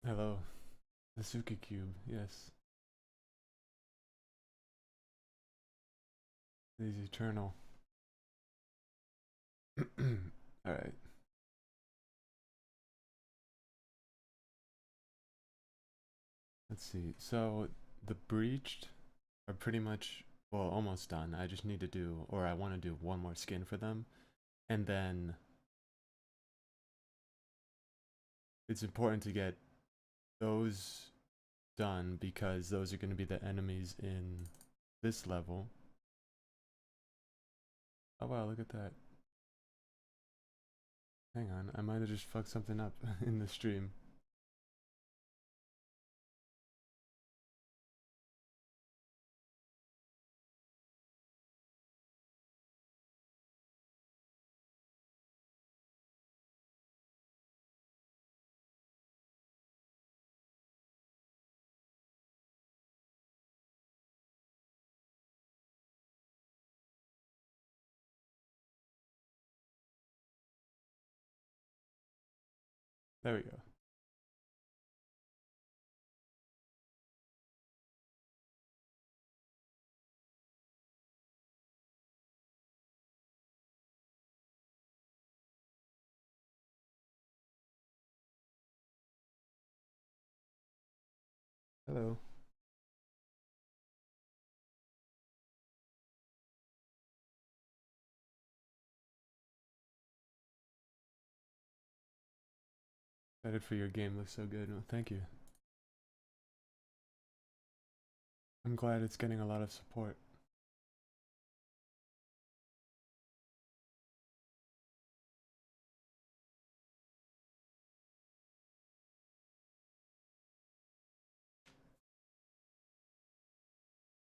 Hello, the Suki Cube, yes. He's eternal. Alright, let's see. So, the breached are pretty much, well, almost done. I just need to do, or I want to do one more skin for them. And then it's important to get those done because those are going to be the enemies in this level. Oh wow, look at that. Hang on, I might have just fucked something up in the stream. There we go. Hello. Excited for your game, looks so good. Well, thank you. I'm glad it's getting a lot of support.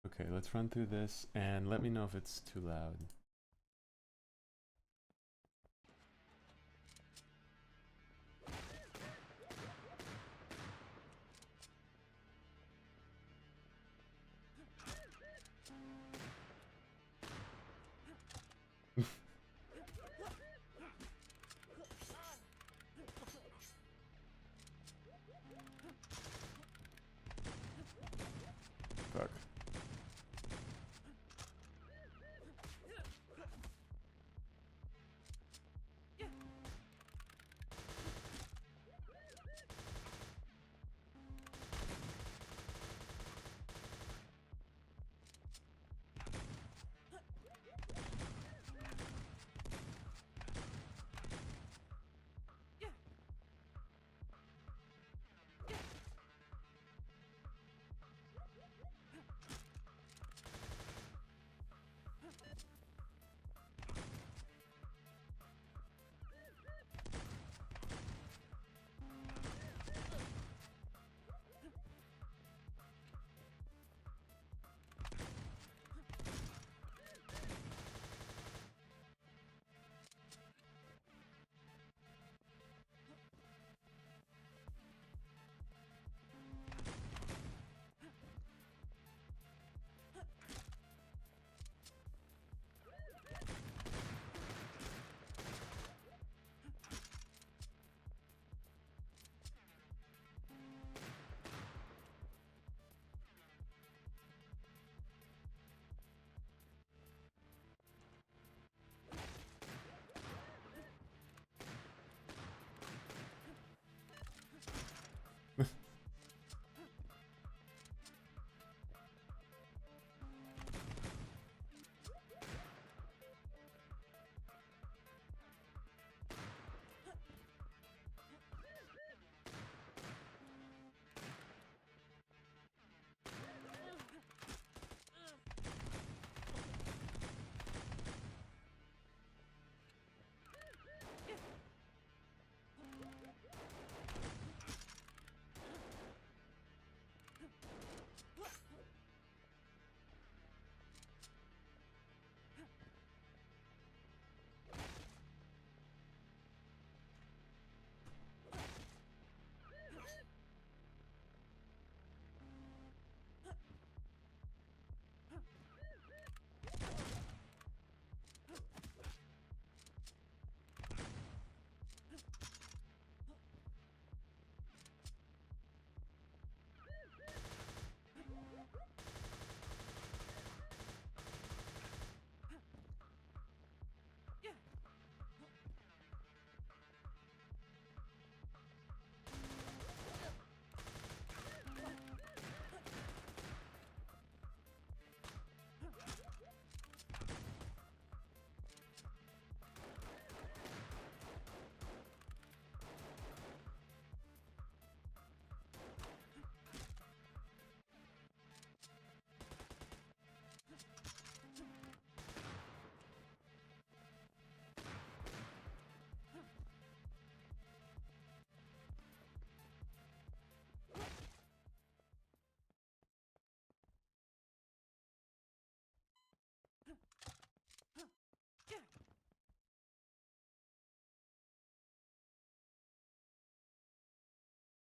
Okay, let's run through this and let me know if it's too loud. Fuck.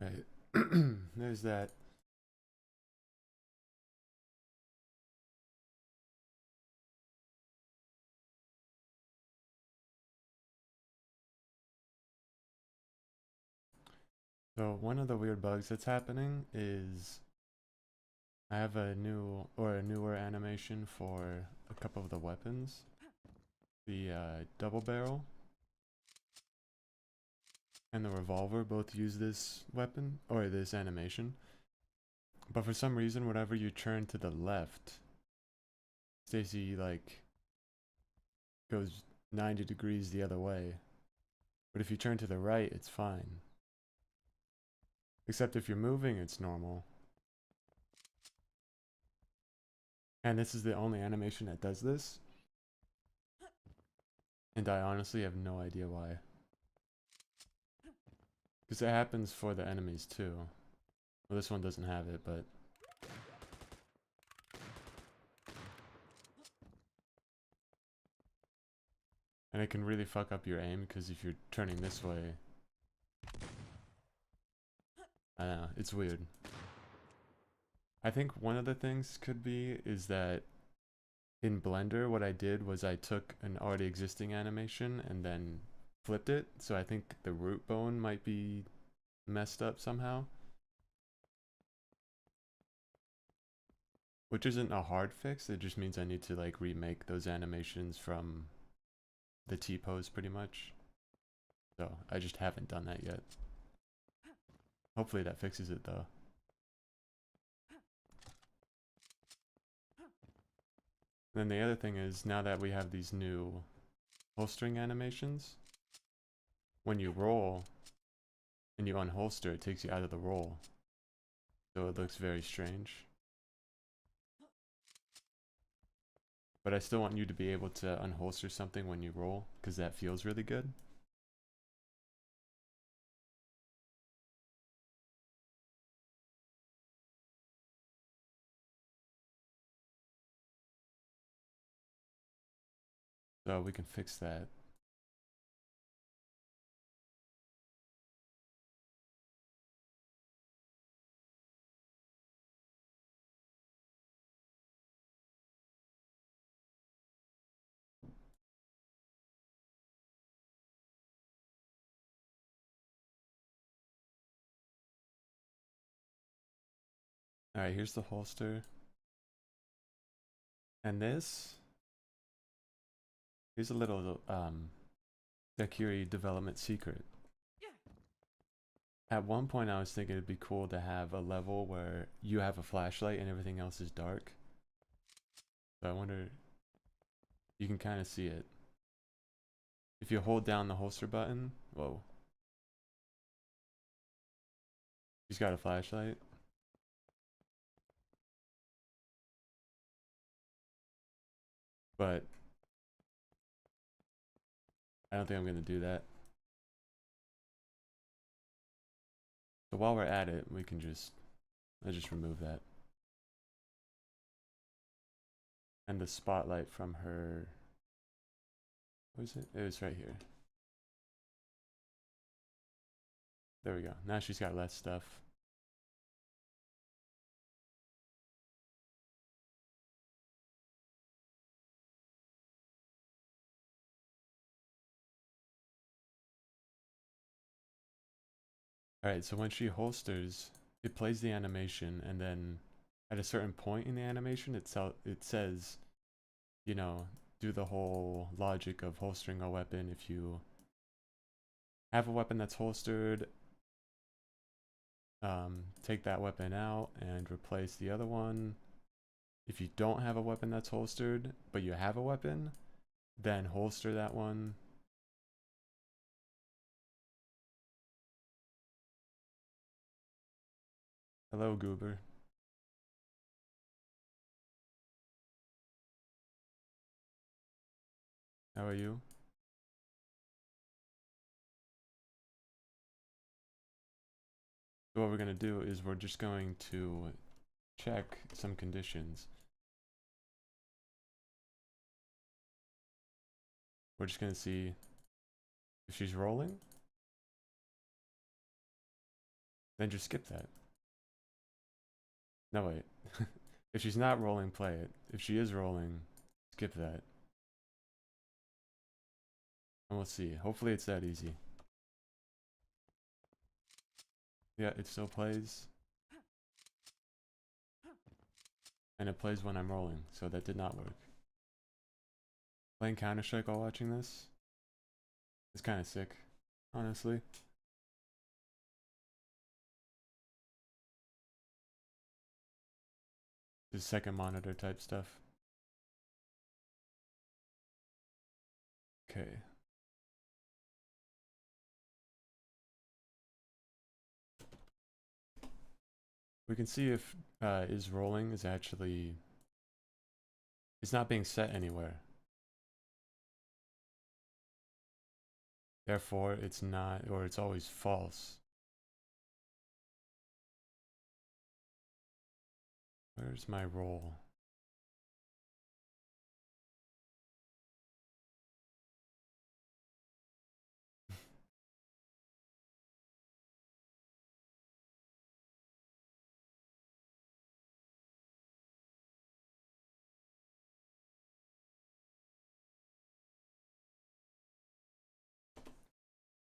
Right. There's that. So one of the weird bugs that's happening is I have a new or a newer animation for a couple of the weapons. The double barrel and the revolver both use this weapon or this animation. But for some reason, whenever you turn to the left, Stacy like goes 90 degrees the other way. But if you turn to the right, it's fine. Except if you're moving, it's normal. And this is the only animation that does this. And I honestly have no idea why. Because it happens for the enemies too. Well, this one doesn't have it, but... And it can really fuck up your aim, because if you're turning this way... I don't know, it's weird. I think one of the things could be is that in Blender, what I did was I took an already existing animation and then flipped it. So I think the root bone might be messed up somehow. Which isn't a hard fix, it just means I need to like remake those animations from the T-pose pretty much. So I just haven't done that yet. Hopefully that fixes it though. Then the other thing is, now that we have these new holstering animations, when you roll and you unholster, it takes you out of the roll. So it looks very strange. But I still want you to be able to unholster something when you roll, because that feels really good. So we can fix that. Alright, here's the holster. And this, here's a little Dacuiri Development secret. At one point I was thinking it'd be cool to have a level where you have a flashlight and everything else is dark. So I wonder, you can kind of see it. If you hold down the holster button, whoa. He's got a flashlight. But I don't think I'm gonna do that. So while we're at it, we can let's just remove that. And the spotlight from her, what is it? It was right here. There we go. Now she's got less stuff. Alright, so when she holsters, it plays the animation, and then at a certain point in the animation, it says, you know, do the whole logic of holstering a weapon. If you have a weapon that's holstered, take that weapon out and replace the other one. If you don't have a weapon that's holstered, but you have a weapon, then holster that one. Hello, Goober. How are you? So what we're going to do is we're just going to check some conditions. We're just going to see if she's rolling. then just skip that. No, wait. If she's not rolling, play it. If she is rolling, skip that. And we'll see. Hopefully it's that easy. Yeah, it still plays. And it plays when I'm rolling, so that did not work. Playing Counter-Strike while watching this? It's kind of sick, honestly. Just second monitor type stuff. Okay. We can see if is rolling is actually, it's not being set anywhere. Therefore, it's not, or it's always false. Where's my roll?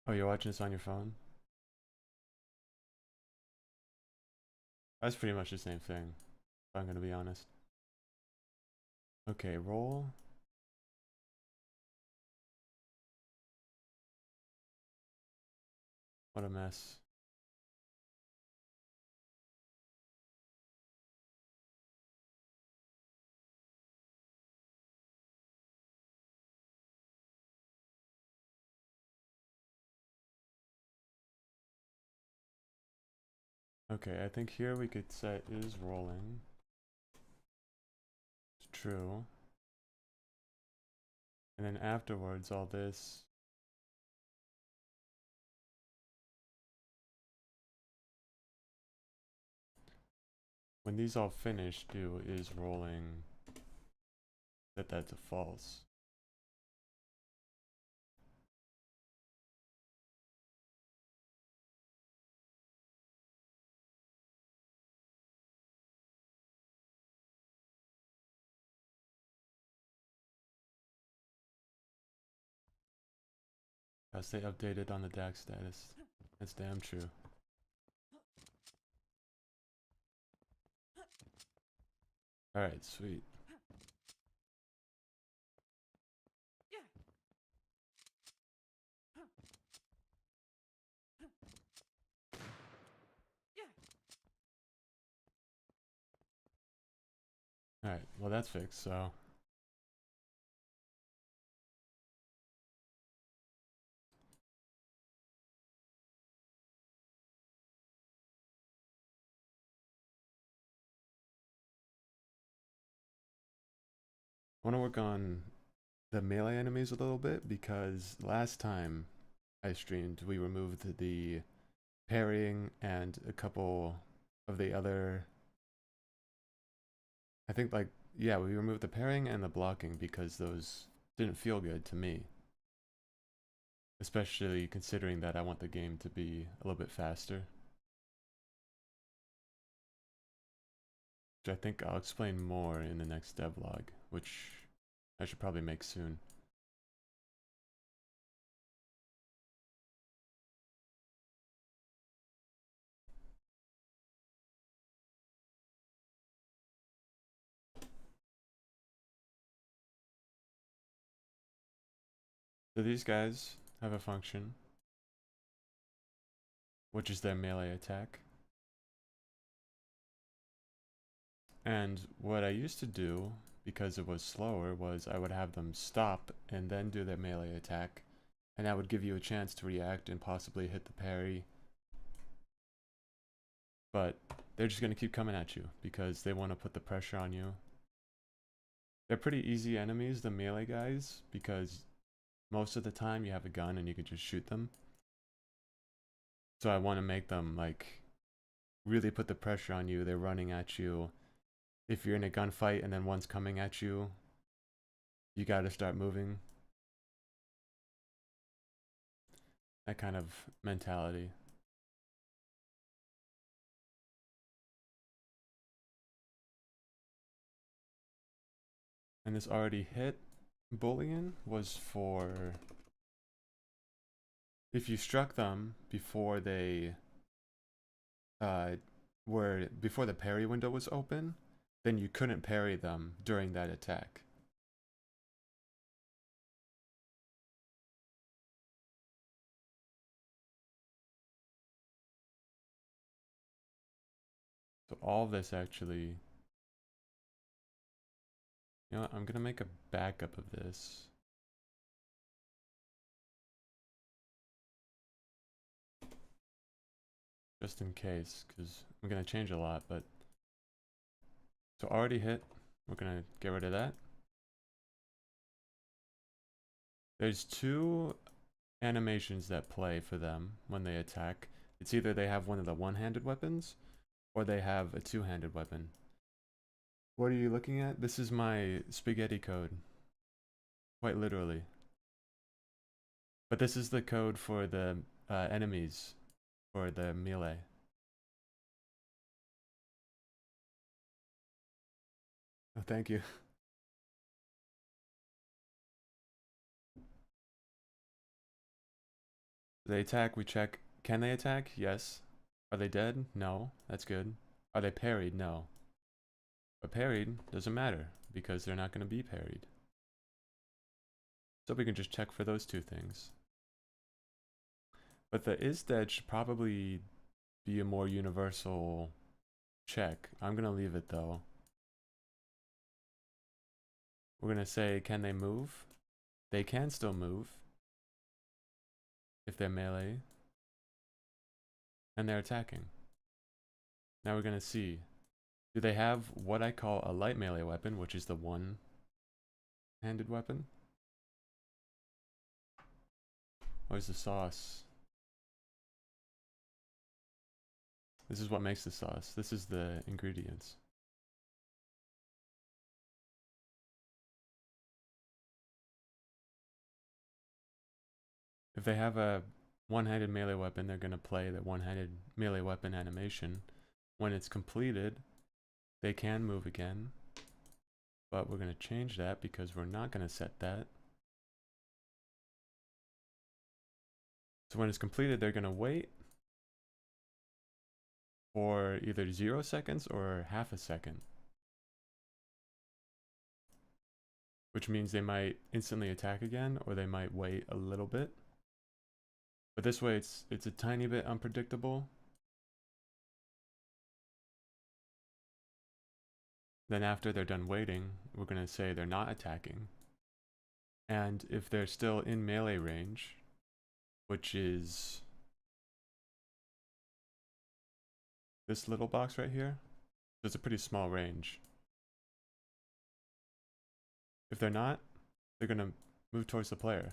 Oh, you're watching this on your phone? That's pretty much the same thing, if I'm gonna be honest. Okay, roll. What a mess. Okay, I think here we could set is rolling. It's true. And then afterwards, all this. When these all finish, do is rolling. Set that to false. I'll stay updated on the DAC status. That's damn true. Alright, sweet. Alright, well that's fixed, so. I want to work on the melee enemies a little bit because last time I streamed, we removed the parrying and a couple of the other. I think, like, yeah, we removed the parrying and the blocking because those didn't feel good to me. Especially considering that I want the game to be a little bit faster. Which I think I'll explain more in the next devlog, which I should probably make soon. So these guys have a function, which is their melee attack. And what I used to do, because it was slower, was I would have them stop and then do their melee attack, and that would give you a chance to react and possibly hit the parry. But they're just going to keep coming at you because they want to put the pressure on you. They're pretty easy enemies, the melee guys, because most of the time you have a gun and you can just shoot them. So I want to make them, like, really put the pressure on you. They're running at you. If you're in a gunfight and then one's coming at you, you gotta start moving. That kind of mentality. And this already hit Boolean was for if you struck them before they before the parry window was open, then you couldn't parry them during that attack. So all of this actually, you know what, I'm gonna make a backup of this. Just in case, because I'm gonna change a lot, but so already hit, we're gonna get rid of that. There's two animations that play for them when they attack. It's either they have one of the one-handed weapons or they have a two-handed weapon. What are you looking at? This is my spaghetti code. Quite literally. But this is the code for the enemies for the melee. Oh, thank you. They attack, we check. Can they attack? Yes. Are they dead? No. That's good. Are they parried? No. But parried doesn't matter because they're not going to be parried. So we can just check for those two things. But the is dead should probably be a more universal check. I'm going to leave it though. We're going to say, can they move? They can still move if they're melee and they're attacking. Now we're going to see, do they have what I call a light melee weapon, which is the one-handed weapon? Where's the sauce? This is what makes the sauce. This is the ingredients. If they have a one-handed melee weapon, they're going to play the one-handed melee weapon animation. When it's completed, they can move again. But we're going to change that because we're not going to set that. So when it's completed, they're going to wait for either 0 seconds or half a second. Which means they might instantly attack again, or they might wait a little bit. But this way it's a tiny bit unpredictable. Then after they're done waiting, we're going to say they're not attacking. And if they're still in melee range, which is this little box right here, so it's a pretty small range. If they're not, they're going to move towards the player.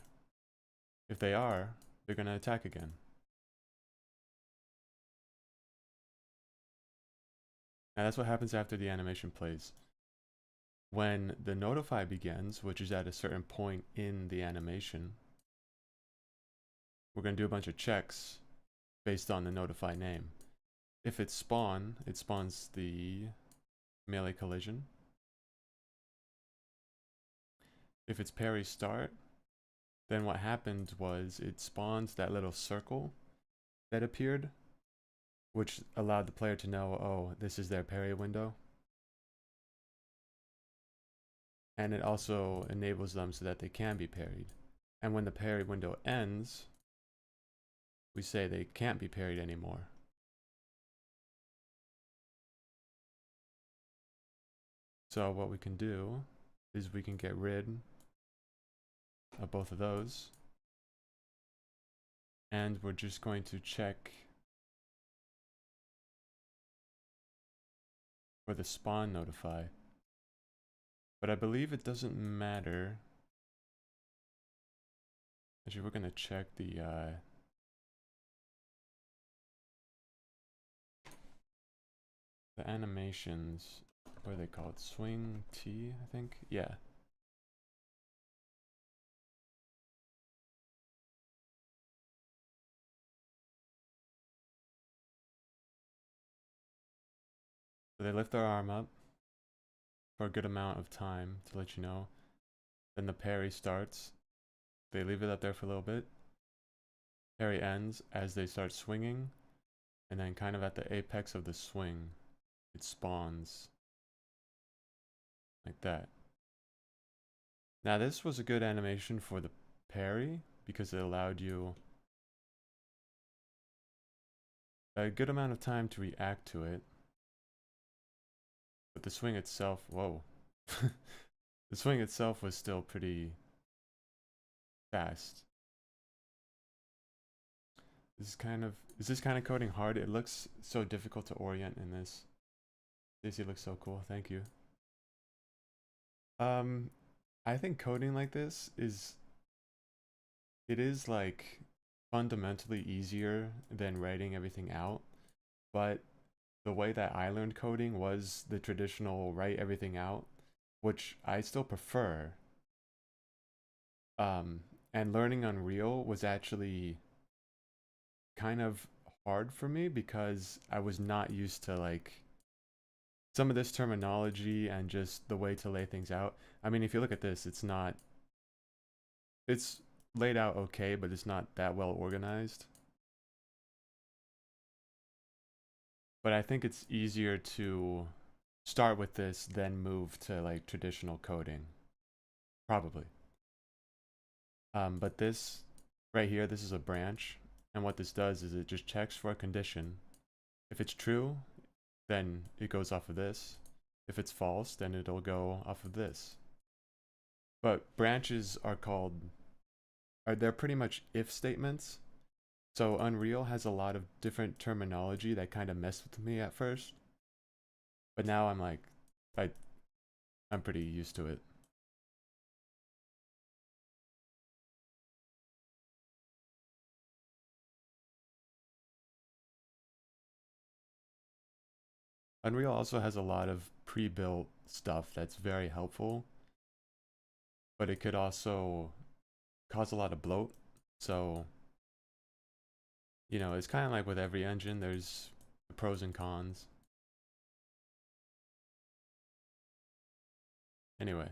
If they are, they're going to attack again. Now that's what happens after the animation plays. When the notify begins, which is at a certain point in the animation, we're going to do a bunch of checks based on the notify name. If it's spawn, it spawns the melee collision. If it's parry start, then what happened was it spawns that little circle that appeared, which allowed the player to know, oh, this is their parry window. And it also enables them so that they can be parried. And when the parry window ends, we say they can't be parried anymore. So what we can do is we can get rid of both of those. And we're just going to check for the spawn notify. But I believe it doesn't matter. Actually, we're going to check the animations. What are they called? Swing T, I think? Yeah. So they lift their arm up for a good amount of time to let you know. Then the parry starts. They leave it up there for a little bit. Parry ends as they start swinging. And then kind of at the apex of the swing, it spawns. Like that. Now this was a good animation for the parry because it allowed you a good amount of time to react to it. But the swing itself, whoa. The swing itself was still pretty fast. Is this kind of coding hard? It looks so difficult to orient in this. Daisy looks so cool, thank you. I think coding like this is like fundamentally easier than writing everything out, but the way that I learned coding was the traditional write everything out, which I still prefer. And learning Unreal was actually kind of hard for me because I was not used to like some of this terminology and just the way to lay things out. I mean, if you look at this, it's laid out okay, but it's not that well organized. But I think it's easier to start with this than move to like traditional coding. Probably. But this right here, this is a branch. And what this does is it just checks for a condition. If it's true, then it goes off of this. If it's false, then it'll go off of this. But branches they're pretty much if statements. So Unreal has a lot of different terminology that kind of messed with me at first. But now I'm like, I'm pretty used to it. Unreal also has a lot of pre-built stuff that's very helpful, but it could also cause a lot of bloat. So, you know, it's kind of like with every engine, there's the pros and cons. Anyway.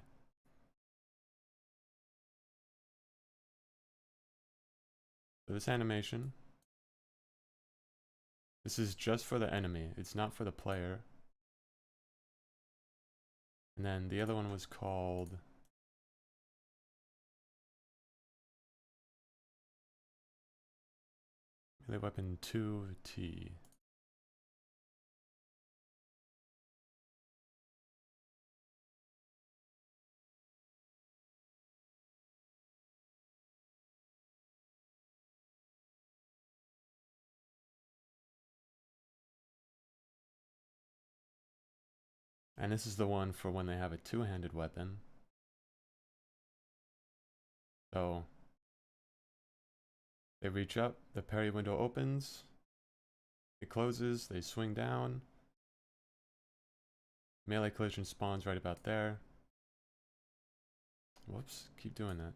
So this animation, this is just for the enemy. It's not for the player. And then the other one was called Melee Weapon 2T. And this is the one for when they have a two-handed weapon. So they reach up, the parry window opens, it closes, they swing down. Melee collision spawns right about there. Whoops, keep doing that.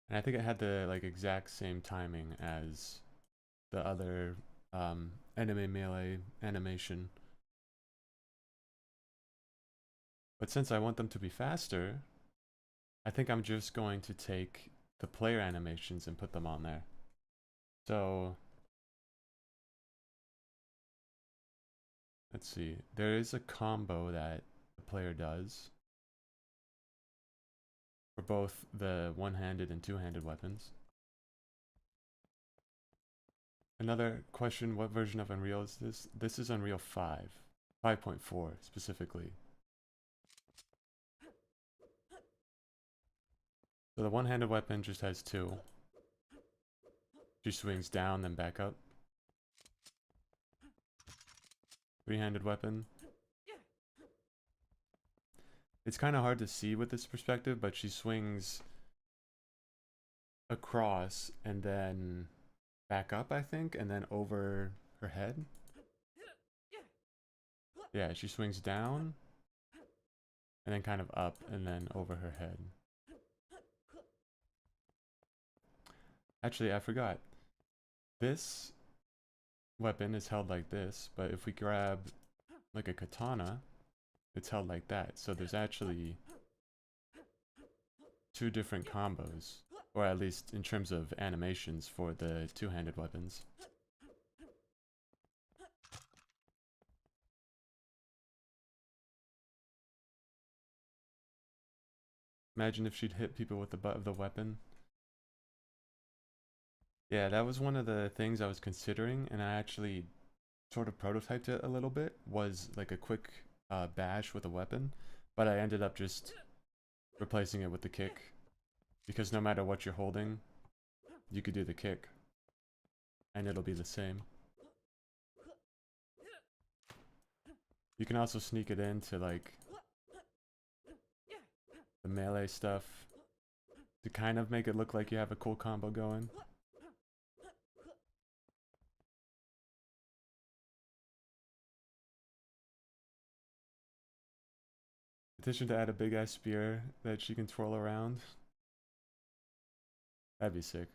And I think it had the like exact same timing as the other enemy melee animation. But since I want them to be faster, I think I'm just going to take the player animations and put them on there. So let's see, there is a combo that the player does for both the one-handed and two-handed weapons. Another question, what version of Unreal is this? This is Unreal 5, 5.4 specifically. So the one-handed weapon just has two. She swings down, then back up. Three-handed weapon. It's kind of hard to see with this perspective, but she swings across and then back up, I think, and then over her head. Yeah, she swings down and then kind of up and then over her head. Actually, I forgot. this weapon is held like this, but if we grab like a katana, it's held like that. So there's actually two different combos, or at least in terms of animations for the two-handed weapons. Imagine if she'd hit people with the butt of the weapon. Yeah, that was one of the things I was considering, and I actually sort of prototyped it a little bit, was like a quick bash with a weapon, but I ended up just replacing it with the kick, because no matter what you're holding, you could do the kick, and it'll be the same. You can also sneak it into like the melee stuff to kind of make it look like you have a cool combo going. Petition to add a big ass spear that she can twirl around. That'd be sick.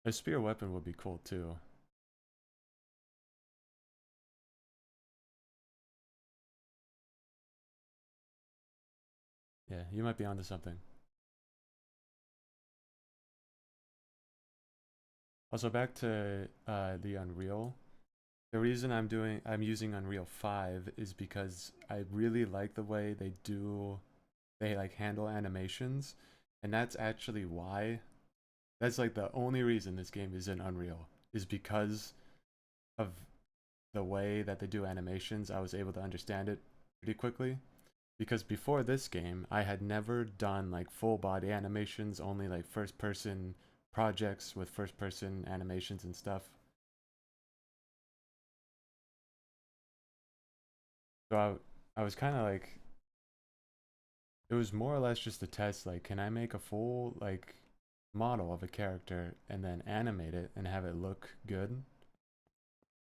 A spear weapon would be cool too. Yeah, you might be onto something. Also, back to the Unreal. The reason I'm using Unreal 5 is because I really like the way they like handle animations, and that's actually why, that's like the only reason this game is in Unreal, is because of the way that they do animations. I was able to understand it pretty quickly, because before this game I had never done like full body animations, only like first person projects with first person animations and stuff. So I was kind of like, it was more or less just a test, like, can I make a full like model of a character and then animate it and have it look good?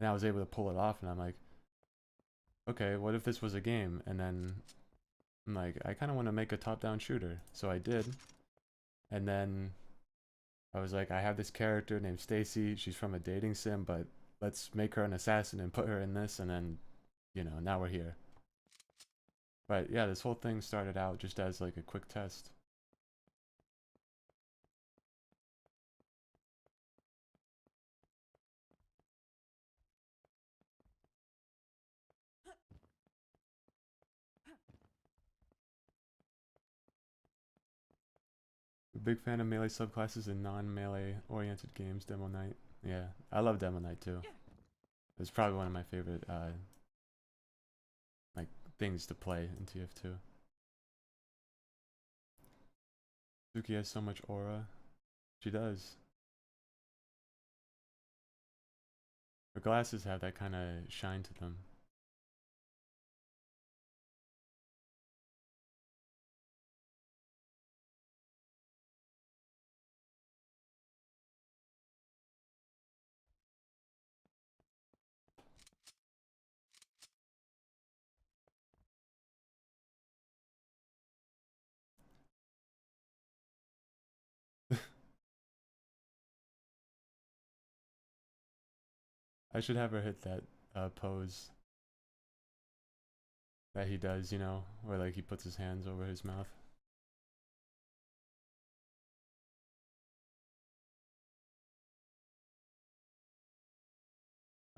And I was able to pull it off, and I'm like, okay, what if this was a game? And then I'm like, I kind of want to make a top-down shooter. So I did. And then I was like, I have this character named Stacy. She's from a dating sim, but let's make her an assassin and put her in this. And then, you know, now we're here. But yeah, this whole thing started out just as like a quick test. A big fan of melee subclasses and non-melee oriented games. Demo Night. Yeah, I love Demo Night too. It's probably one of my favorite like things to play in TF2. Suki has so much aura. She does. Her glasses have that kind of shine to them. I should have her hit that pose that he does, you know, where like he puts his hands over his mouth.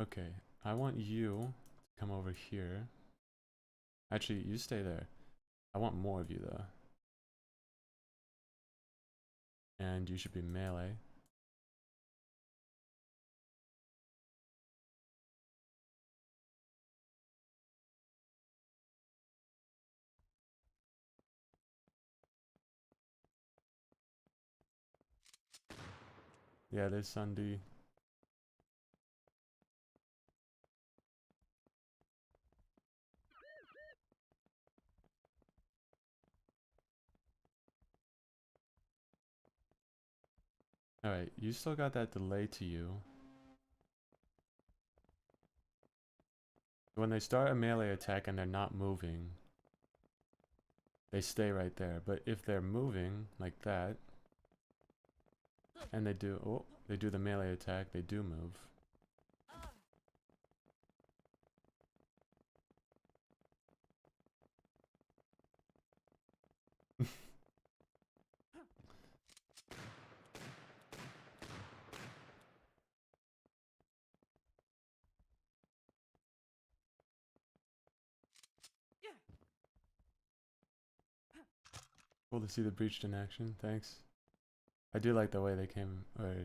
Okay, I want you to come over here. Actually, you stay there. I want more of you though. And you should be melee. Yeah, there's Sunday. Alright, you still got that delay to you. When they start a melee attack and they're not moving, they stay right there. But if they're moving like that, and they do the melee attack, they do move. Cool to see the breached in action. Thanks. I do like the way they came, or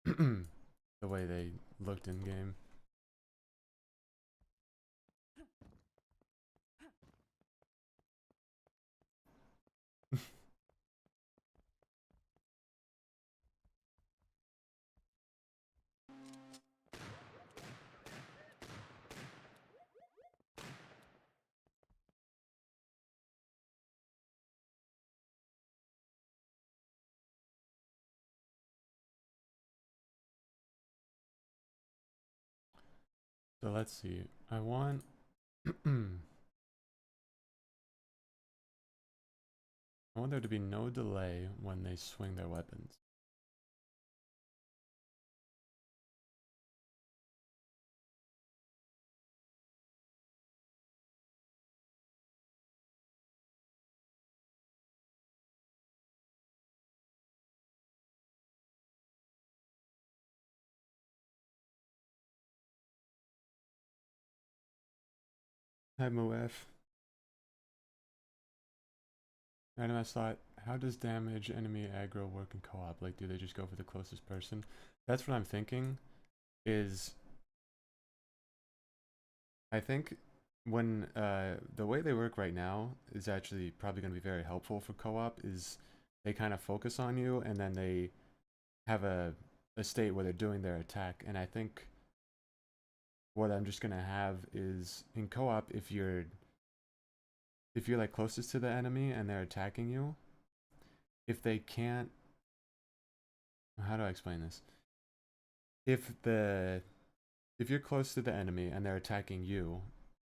the way they looked in game. So let's see. I want I want there to be no delay when they swing their weapons. Hi Moef. Random thought, how does damage enemy aggro work in co-op? Like, do they just go for the closest person? That's what I'm thinking, is I think when the way they work right now is actually probably going to be very helpful for co-op, is they kind of focus on you and then they have a state where they're doing their attack. And I think what I'm just going to have is in co-op, if you're like closest to the enemy and they're attacking you, if they can't, how do I explain this? If you're close to the enemy and they're attacking you,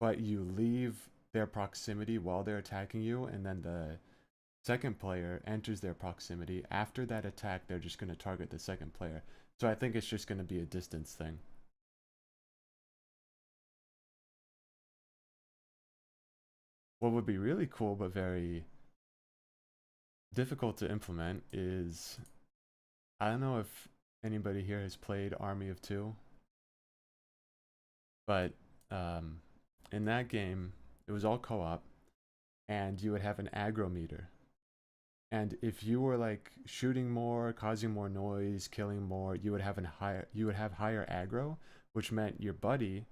but you leave their proximity while they're attacking you, and then the second player enters their proximity, after that attack, they're just going to target the second player. So I think it's just going to be a distance thing. What would be really cool but very difficult to implement is, I don't know if anybody here has played Army of Two, but in that game, it was all co-op, and you would have an aggro meter. And if you were like shooting more, causing more noise, killing more, you would have higher aggro, which meant your buddy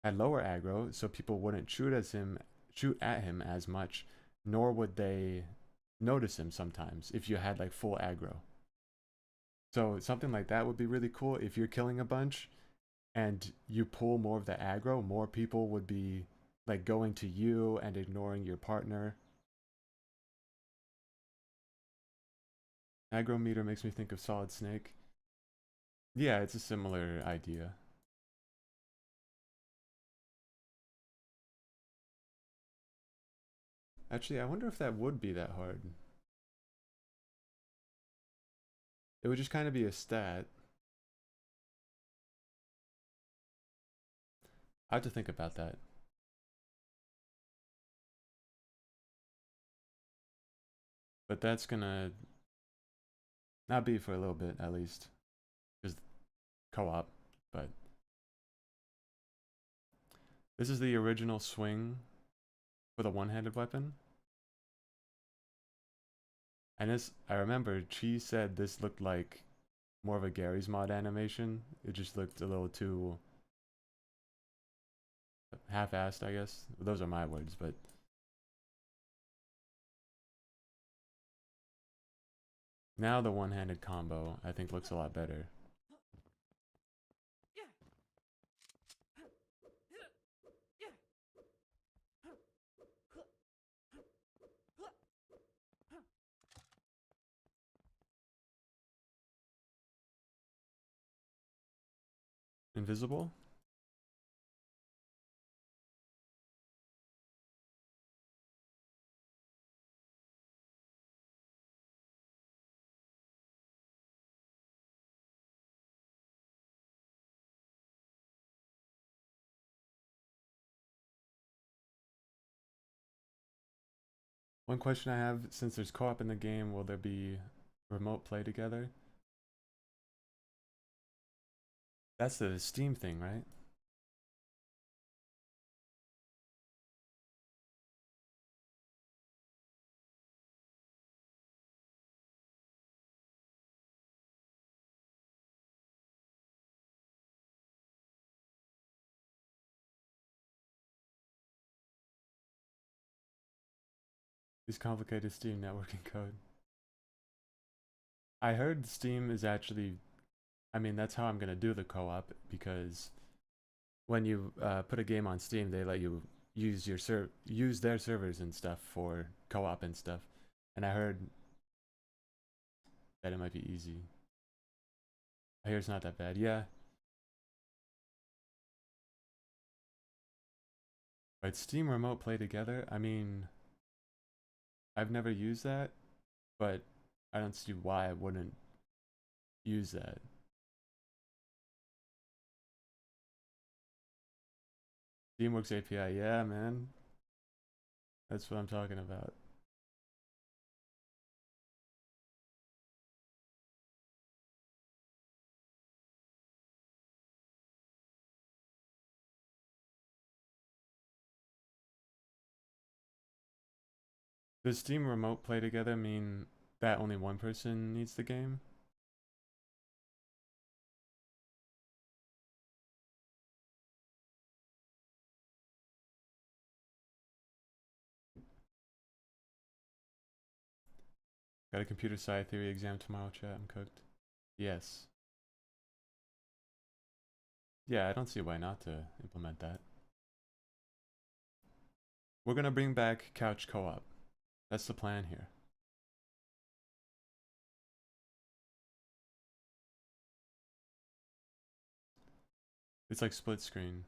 had lower aggro, so people wouldn't shoot at him as much, nor would they notice him sometimes if you had like full aggro. So something like that would be really cool. If you're killing a bunch and you pull more of the aggro, more people would be like going to you and ignoring your partner. Aggro meter makes me think of Solid Snake. Yeah, it's a similar idea. Actually, I wonder if that would be that hard. It would just kind of be a stat. I have to think about that. But that's gonna not be for a little bit at least. Just co-op. But this is the original swing for the one-handed weapon. And this, I remember Chi said this looked like more of a Gary's Mod animation. It just looked a little too half-assed, I guess. Those are my words, but now the one-handed combo I think looks a lot better. Invisible? One question I have, since there's co-op in the game, will there be remote play together? That's the Steam thing, right? These complicated Steam networking code. I heard Steam is actually, I mean, that's how I'm gonna do the co-op, because when you put a game on Steam, they let you use their servers and stuff for co-op and stuff. And I heard that it might be easy. I hear it's not that bad. Yeah, but Steam Remote Play Together, I mean, I've never used that, but I don't see why I wouldn't use that. Steamworks API, yeah, man. That's what I'm talking about. Does Steam Remote Play Together mean that only one person needs the game? Got a computer science theory exam tomorrow, chat. I'm cooked. Yes. Yeah, I don't see why not to implement that. We're gonna bring back couch co-op. That's the plan here. It's like split screen.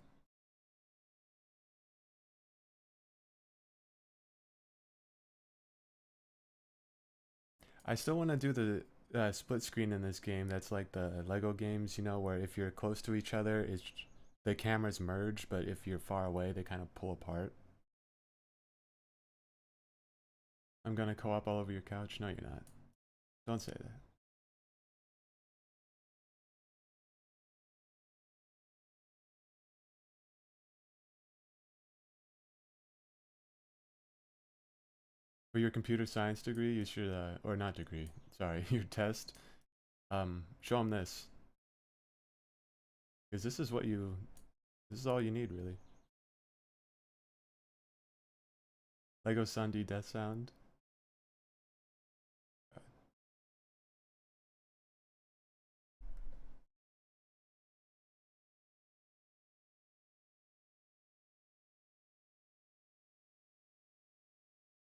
I still want to do the split screen in this game. That's like the Lego games, you know, where if you're close to each other, the cameras merge, but if you're far away, they kind of pull apart. I'm gonna co-op all over your couch. No, you're not. Don't say that. For your computer science degree, you should, or not degree, sorry, your test, show them this. Because this is all you need, really. Lego Sunday Death Sound.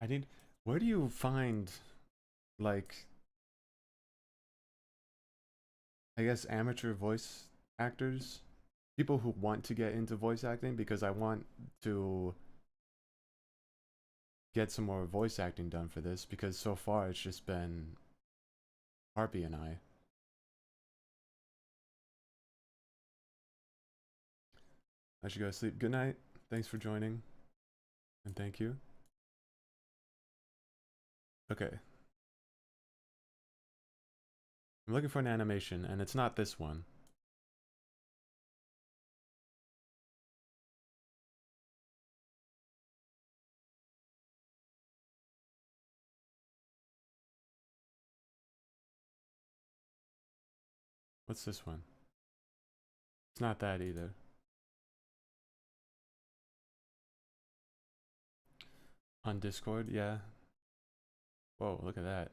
I need, where do you find, like, I guess amateur voice actors? People who want to get into voice acting, because I want to get some more voice acting done for this, because so far it's just been Harpy and I. I should go to sleep. Good night. Thanks for joining. And thank you. Okay. I'm looking for an animation, and it's not this one. What's this one? It's not that either. On Discord, yeah. Whoa, look at that.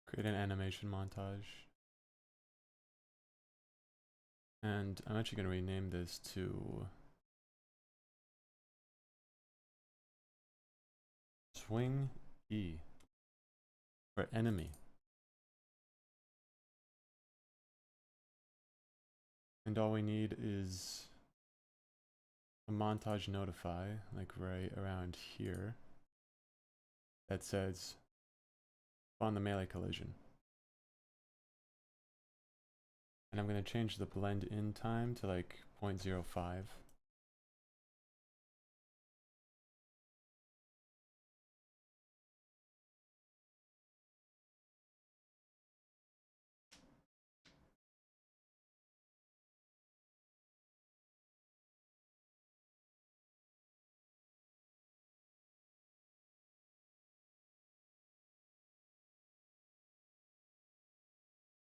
Create an animation montage. And I'm actually going to rename this to Swing E. for enemy. And all we need is a montage notify, like right around here, that says on the melee collision. And I'm going to change the blend in time to like 0.05.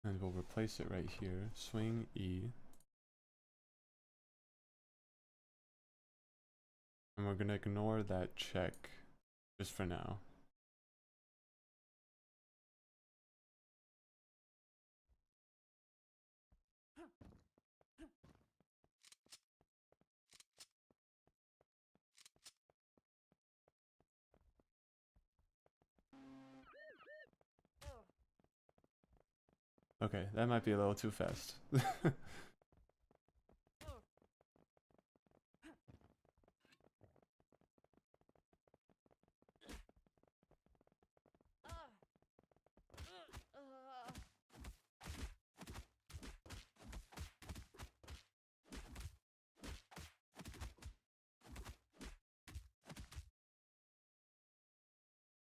And we'll replace it right here. Swing E. And we're going to ignore that check just for now. Okay, that might be a little too fast.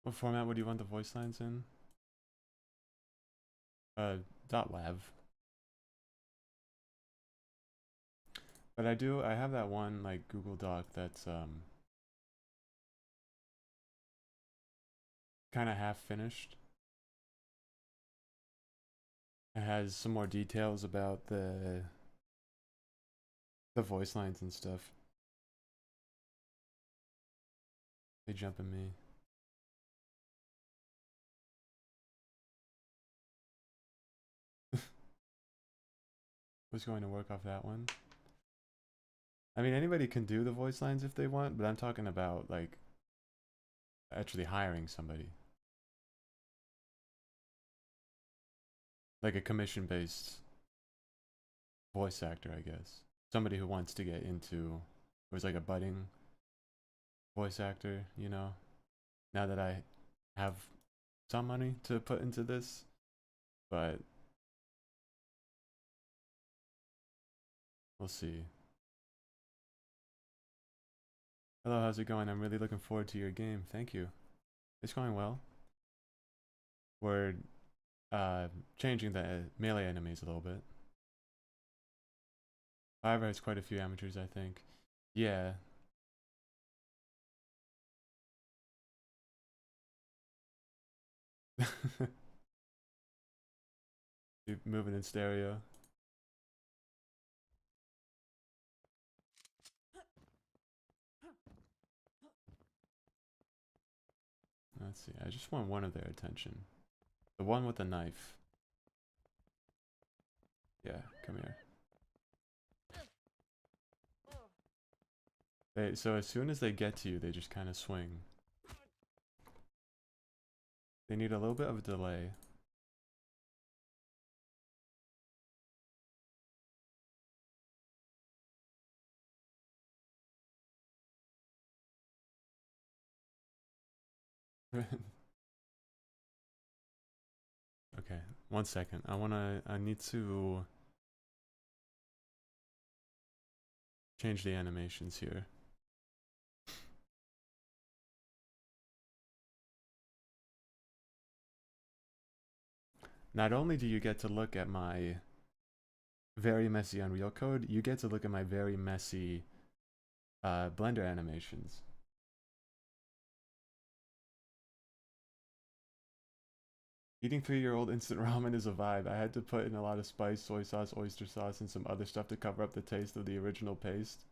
What format would you want the voice lines in? .wav. But I have that one like Google Doc that's kind of half finished. It has some more details about the voice lines and stuff. They jump at me. Was going to work off that one. I mean, anybody can do the voice lines if they want, but I'm talking about like actually hiring somebody. Like a commission-based voice actor, I guess. Somebody who wants to get into, or is like a budding voice actor, you know? Now that I have some money to put into this, but we'll see. Hello, how's it going? I'm really looking forward to your game. Thank you. It's going well. We're changing the melee enemies a little bit. However, it's quite a few amateurs, I think. Yeah. Keep moving in stereo. Let's see. I just want one of their attention. The one with the knife. Yeah, come here. So as soon as they get to you, they just kind of swing. They need a little bit of a delay. Okay, 1 second. I need to change the animations here. Not only do you get to look at my very messy Unreal code, you get to look at my very messy Blender animations. Eating 3-year-old instant ramen is a vibe. I had to put in a lot of spice, soy sauce, oyster sauce, and some other stuff to cover up the taste of the original paste.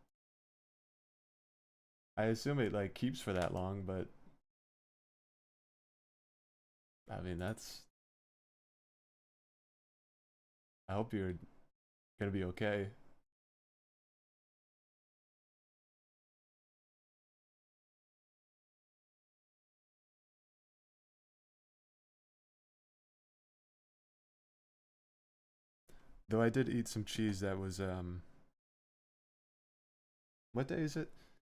I assume it like keeps for that long, but I mean that's. I hope you're gonna be okay. Though I did eat some cheese that was what day is it?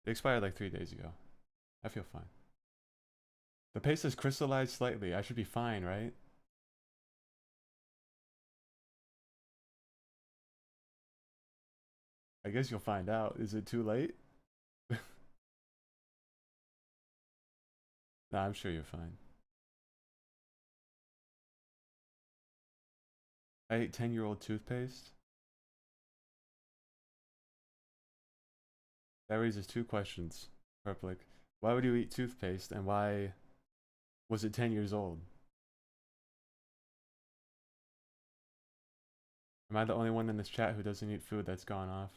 It expired like 3 days ago. I feel fine. The paste has crystallized slightly. I should be fine, right? I guess you'll find out. Is it too late? Nah, I'm sure you're fine. I ate 10-year-old toothpaste. That raises two questions, Purplic. Why would you eat toothpaste, and why was it 10 years old? Am I the only one in this chat who doesn't eat food that's gone off?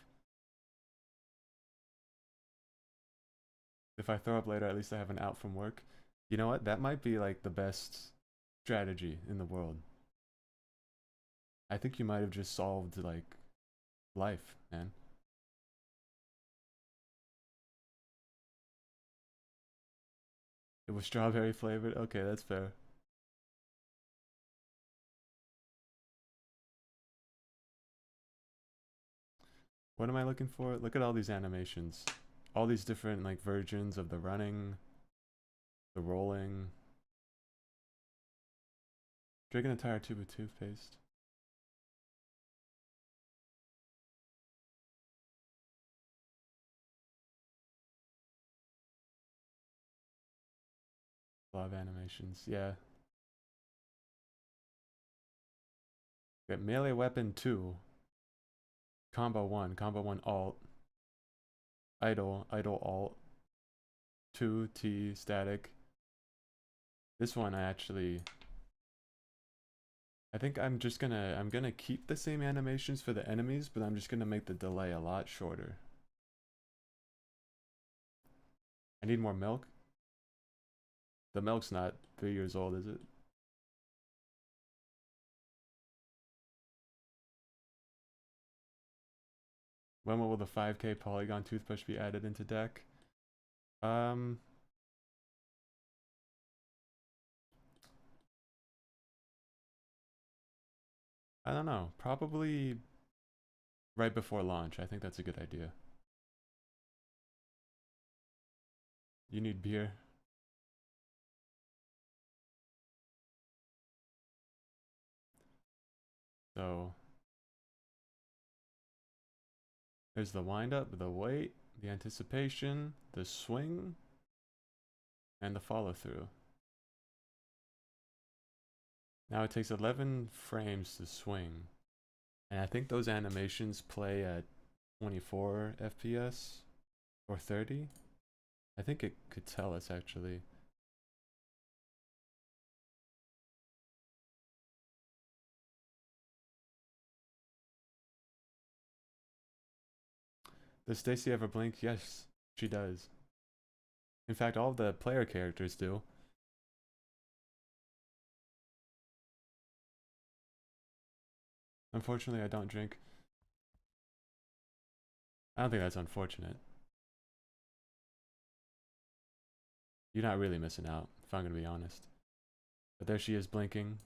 If I throw up later, at least I have an out from work. You know what? That might be like the best strategy in the world. I think you might have just solved like life, man. It was strawberry flavored. Okay, that's fair. What am I looking for? Look at all these animations. All these different like versions of the running, the rolling. Drink an entire tube of toothpaste. A lot of animations. Yeah. Got melee weapon 2. Combo 1 alt. Idle alt. 2 T static. This one I think I'm gonna keep the same animations for the enemies, but I'm just gonna make the delay a lot shorter. I need more milk. The milk's not 3 years old, is it? When will the 5K polygon toothbrush be added into deck? Um, I don't know. Probably right before launch. I think that's a good idea. You need beer. So there's the wind up, the wait, the anticipation, the swing, and the follow through. Now it takes 11 frames to swing. And I think those animations play at 24 FPS or 30. I think it could tell us actually. Does Stacy ever blink? Yes, she does. In fact, all of the player characters do. Unfortunately, I don't drink. I don't think that's unfortunate. You're not really missing out, if I'm gonna be honest. But there she is blinking.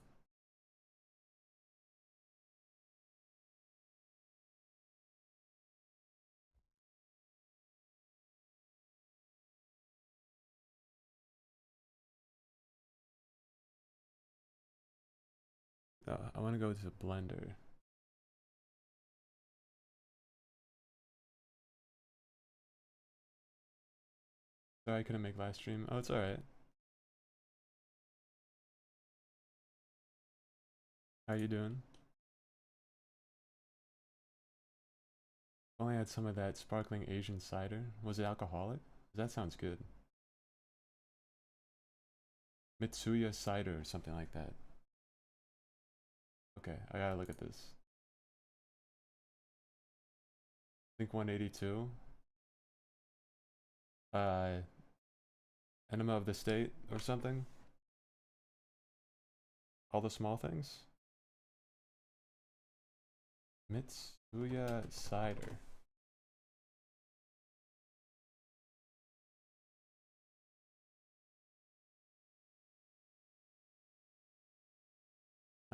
I want to go to Blender. Sorry I couldn't make live stream. Oh, it's alright. How you doing? Only had some of that sparkling Asian cider. Was it alcoholic? That sounds good. Mitsuya cider or something like that. Okay, I gotta look at this. I think 182. Uh, Enema of the State or something. All the small things. Mitsuya cider.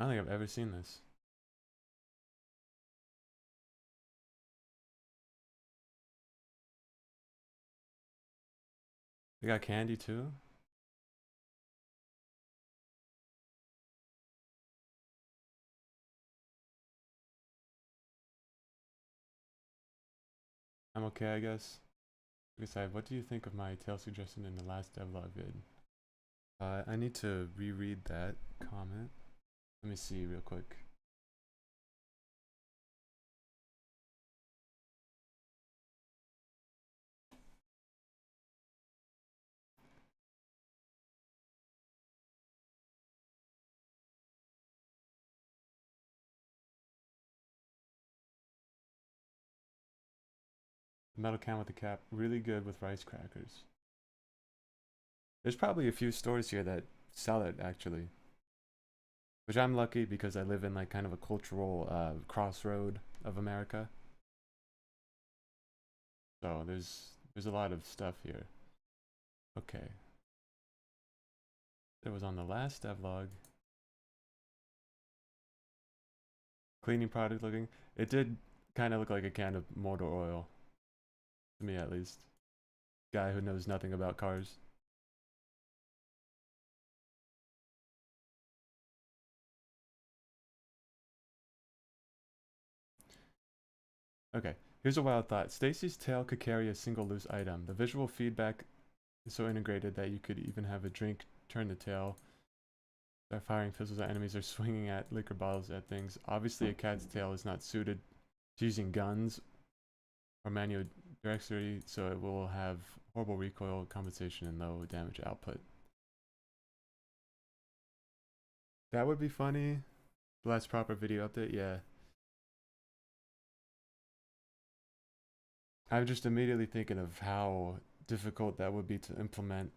I don't think I've ever seen this. They got candy too? I'm okay, I guess. Decide, what do you think of my tail suggestion in the last devlog vid? I need to reread that comment. Let me see real quick. Metal can with the cap, really good with rice crackers. There's probably a few stores here that sell it actually, which I'm lucky because I live in like kind of a cultural crossroad of America. So there's a lot of stuff here. Okay. That was on the last devlog. Cleaning product looking. It did kind of look like a can of motor oil. To me at least. Guy who knows nothing about cars. Okay, here's a wild thought. Stacy's tail could carry a single loose item. The visual feedback is so integrated that you could even have a drink turn the tail. Start firing pistols at enemies or swinging at liquor bottles at things. Obviously, a cat's tail is not suited to using guns or manual directory, so it will have horrible recoil compensation and low damage output. That would be funny. The last proper video update, yeah. I'm just immediately thinking of how difficult that would be to implement.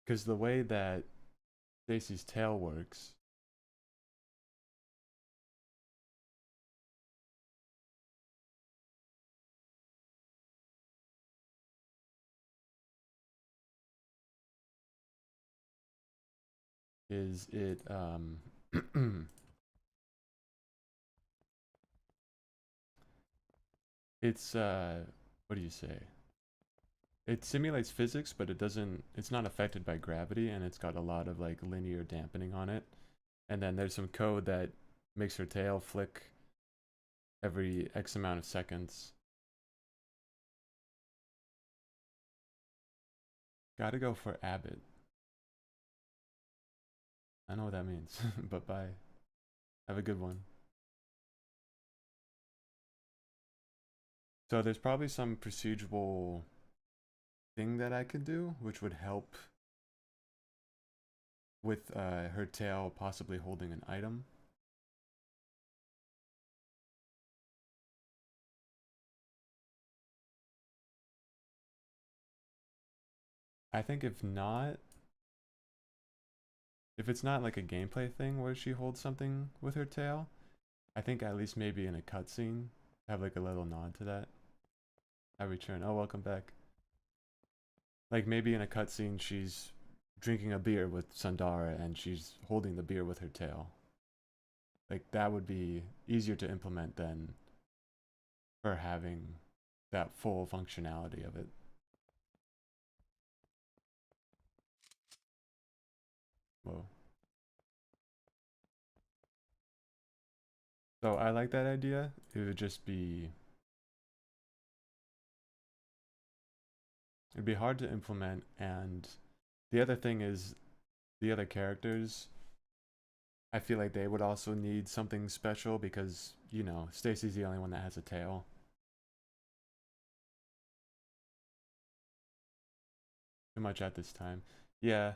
Because the way that Stacy's tail works is it's what do you say? It simulates physics, but it's not affected by gravity, and it's got a lot of like linear dampening on it. And then there's some code that makes her tail flick every X amount of seconds. Gotta go for Abbott. I know what that means, but bye. Have a good one. So there's probably some procedural thing that I could do, which would help with her tail possibly holding an item. I think if it's not like a gameplay thing where she holds something with her tail, I think at least maybe in a cutscene, have like a little nod to that. I return. Oh, welcome back. Like maybe in a cutscene, she's drinking a beer with Sundara and she's holding the beer with her tail. Like that would be easier to implement than her having that full functionality of it. Whoa. So I like that idea. It would just be it'd be hard to implement, and the other thing is the other characters, I feel like they would also need something special because, you know, Stacy's the only one that has a tail. Too much at this time. Yeah,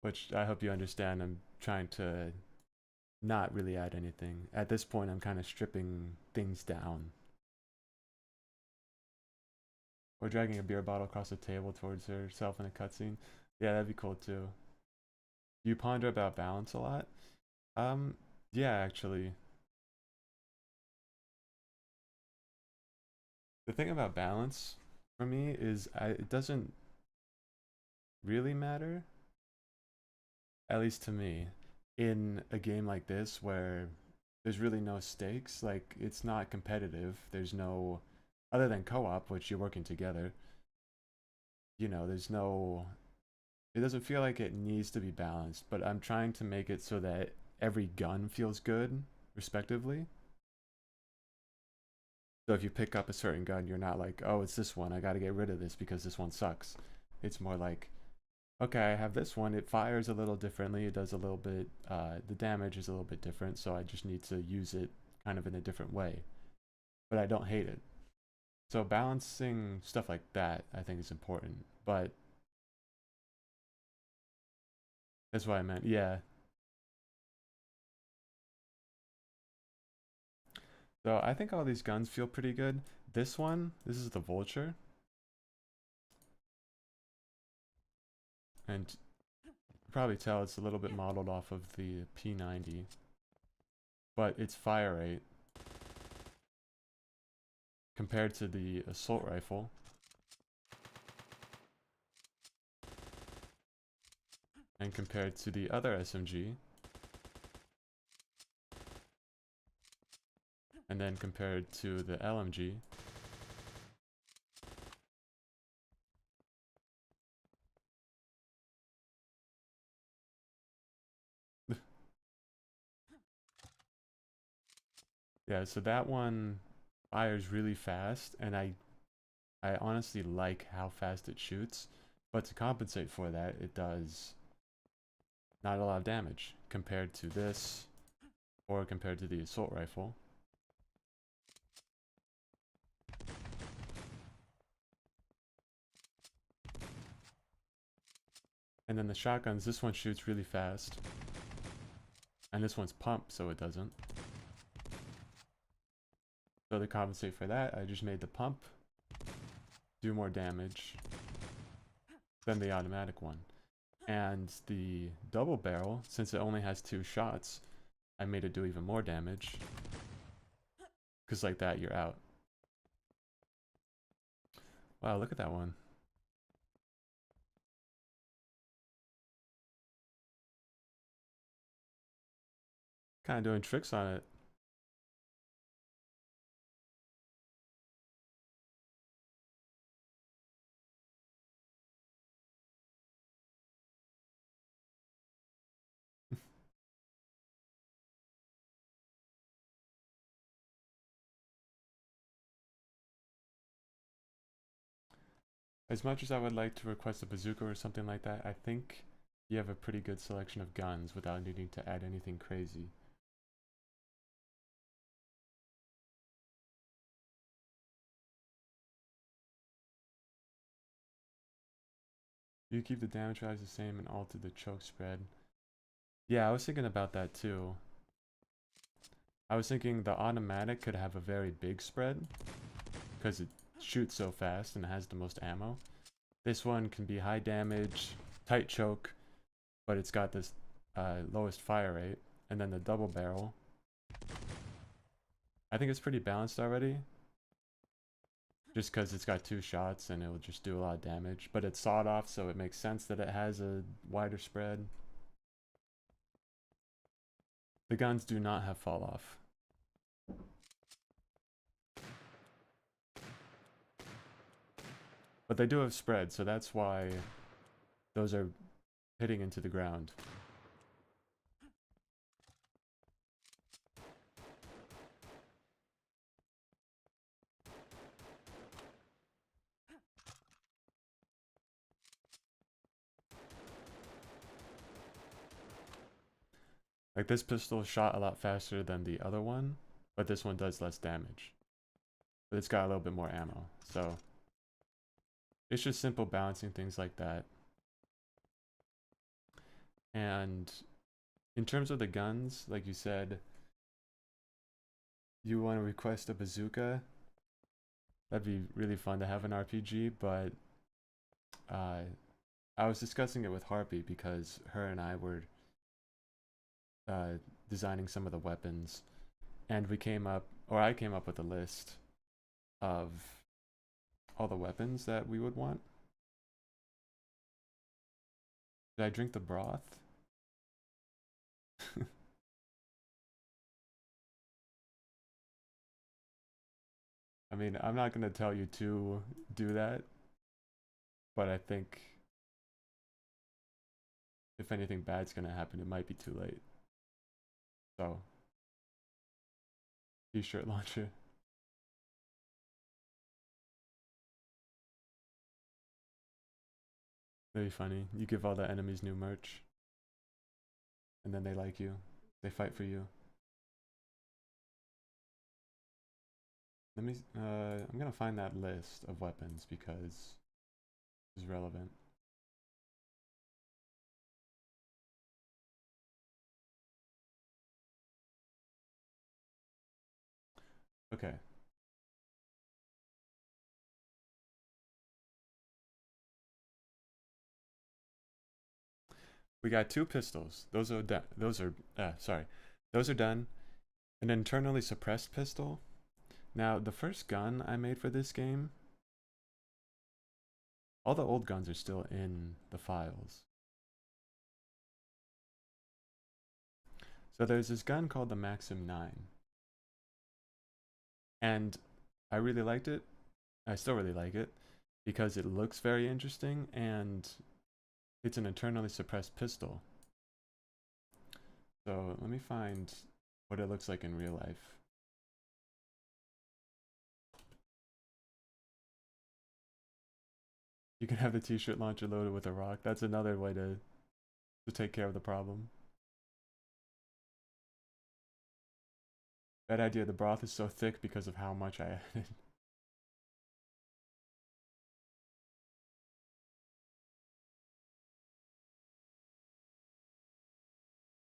which I hope you understand. I'm trying to not really add anything. At this point, I'm kind of stripping things down. Or dragging a beer bottle across the table towards herself in a cutscene. Yeah, that'd be cool too. You ponder about balance a lot? Um, yeah, actually. The thing about balance for me is it doesn't really matter, at least to me, in a game like this where there's really no stakes. Like, it's not competitive. There's no, other than co-op, which you're working together, you know, there's no, it doesn't feel like it needs to be balanced, but I'm trying to make it so that every gun feels good, respectively. So if you pick up a certain gun, you're not like, oh, it's this one. I got to get rid of this because this one sucks. It's more like, okay, I have this one. It fires a little differently. It does a little bit, the damage is a little bit different. So I just need to use it kind of in a different way. But I don't hate it. So balancing stuff like that, I think, is important. But that's what I meant. Yeah. So I think all these guns feel pretty good. This one, this is the Vulture. And you can probably tell it's a little bit modeled off of the P90. But its fire rate compared to the assault rifle and compared to the other SMG and then compared to the LMG, yeah, so that one fires really fast, and I honestly like how fast it shoots, but to compensate for that, it does not a lot of damage compared to this or compared to the assault rifle. And then the shotguns, this one shoots really fast, and this one's pumped, so it doesn't. So to compensate for that, I just made the pump do more damage than the automatic one. And the double barrel, since it only has 2 shots, I made it do even more damage. Because like that, you're out. Wow, look at that one. Kind of doing tricks on it. As much as I would like to request a bazooka or something like that, I think you have a pretty good selection of guns without needing to add anything crazy. You keep the damage values the same and alter the choke spread. Yeah, I was thinking about that too. I was thinking the automatic could have a very big spread because it shoots so fast and has the most ammo. This one can be high damage, tight choke, but it's got this lowest fire rate. And then the double barrel, I think it's pretty balanced already. Just because it's got 2 shots and it will just do a lot of damage. But it's sawed off, so it makes sense that it has a wider spread. The guns do not have fall off. But they do have spread, so that's why those are hitting into the ground. Like this pistol shot a lot faster than the other one, but this one does less damage. But it's got a little bit more ammo, so it's just simple balancing things like that. And in terms of the guns, like you said, you want to request a bazooka. That'd be really fun to have an RPG, but I was discussing it with Harpy because her and I were designing some of the weapons, and we came up, or I came up with a list of all the weapons that we would want. Did I drink the broth? I mean, I'm not gonna tell you to do that, but I think if anything bad's gonna happen, it might be too late. So, t-shirt launcher. That'd be funny. You give all the enemies new merch, and then they like you. They fight for you. Let me. I'm gonna find that list of weapons because it's relevant. Okay. We got two pistols. Those are done. Sorry. Those are done. An internally suppressed pistol. Now, the first gun I made for this game, all the old guns are still in the files. So there's this gun called the Maxim 9. And I really liked it. I still really like it because it looks very interesting and it's an internally suppressed pistol. So let me find what it looks like in real life. You can have the t-shirt launcher loaded with a rock. That's another way to take care of the problem. Bad idea. The broth is so thick because of how much I added.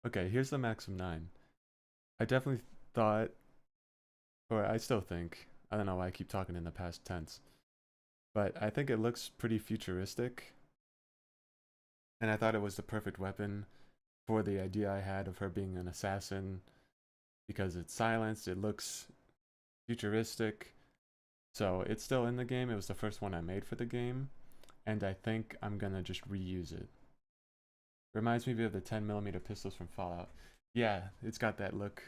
Okay, here's the Maxim 9. I definitely thought, or I still think, I don't know why I keep talking in the past tense, but I think it looks pretty futuristic. And I thought it was the perfect weapon for the idea I had of her being an assassin because it's silenced, it looks futuristic. So it's still in the game. It was the first one I made for the game, and I think I'm gonna just reuse it. Reminds me of the 10mm pistols from Fallout. Yeah, it's got that look.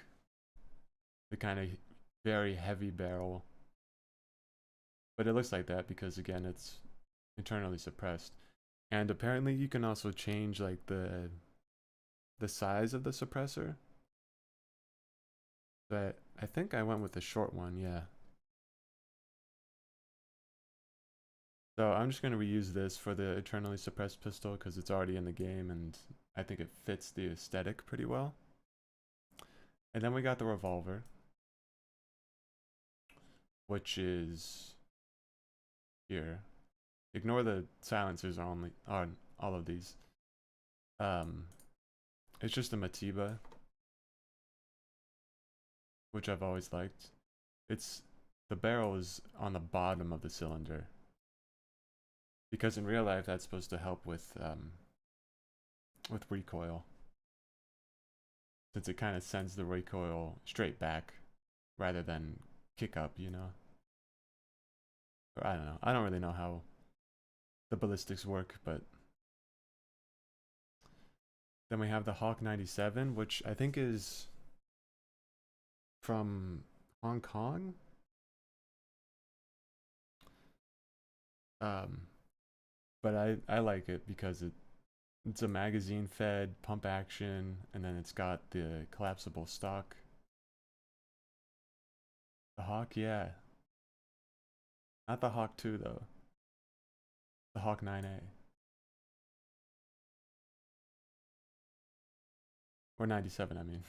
The kind of very heavy barrel. But it looks like that because again it's internally suppressed. And apparently you can also change like the size of the suppressor. But I think I went with the short one, yeah. So I'm just going to reuse this for the eternally suppressed pistol because it's already in the game and I think it fits the aesthetic pretty well. And then we got the revolver, which is here. Ignore the silencers on all of these. It's just a Matiba, which I've always liked. It's the barrel is on the bottom of the cylinder because in real life that's supposed to help with recoil, since it kind of sends the recoil straight back rather than kick up, you know. Or I don't know. I don't really know how the ballistics work, but then we have the Hawk 97, which I think is from Hong Kong. But I like it because it's a magazine fed pump action, and then it's got the collapsible stock. The Hawk, yeah. Not the Hawk 2 though. The Hawk 9A. Or 97, I mean.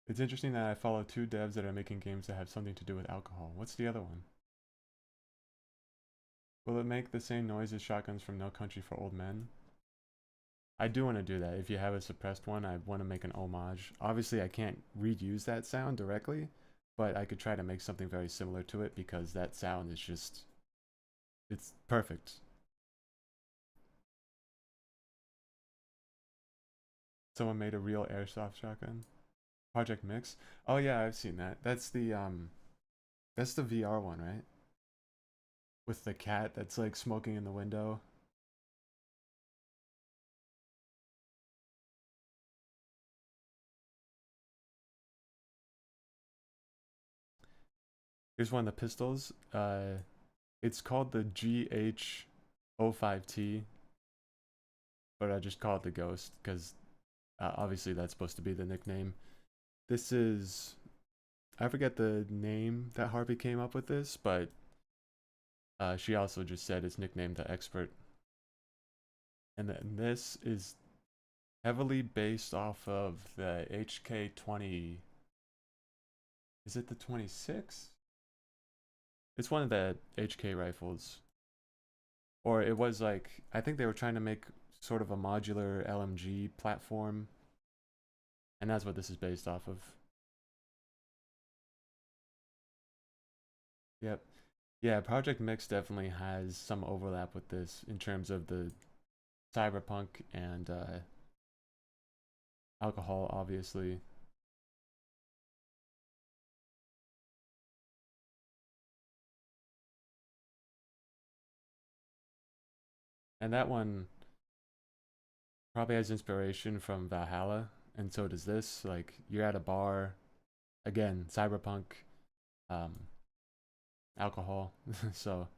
It's interesting that I follow two devs that are making games that have something to do with alcohol. What's the other one? Will it make the same noise as shotguns from No Country for Old Men? I do want to do that. If you have a suppressed one, I want to make an homage. Obviously, I can't reuse that sound directly, but I could try to make something very similar to it because that sound is just, it's perfect. Someone made a real airsoft shotgun. Project Mix. Oh yeah, I've seen that. That's the VR one, right? With the cat that's like smoking in the window. Here's one of the pistols. It's called the GH05T, but I just call it the Ghost because obviously that's supposed to be the nickname. This is, I forget the name that Harvey came up with this, but she also just said it's nicknamed the Expert. And then this is heavily based off of the HK20. Is it the 26? It's one of the HK rifles. Or it was like, I think they were trying to make sort of a modular LMG platform. And that's what this is based off of. Yep. Yeah, Project Mix definitely has some overlap with this in terms of the cyberpunk and alcohol, obviously. And that one probably has inspiration from Valhalla, and so does this. Like, you're at a bar, again, cyberpunk, um, alcohol. So,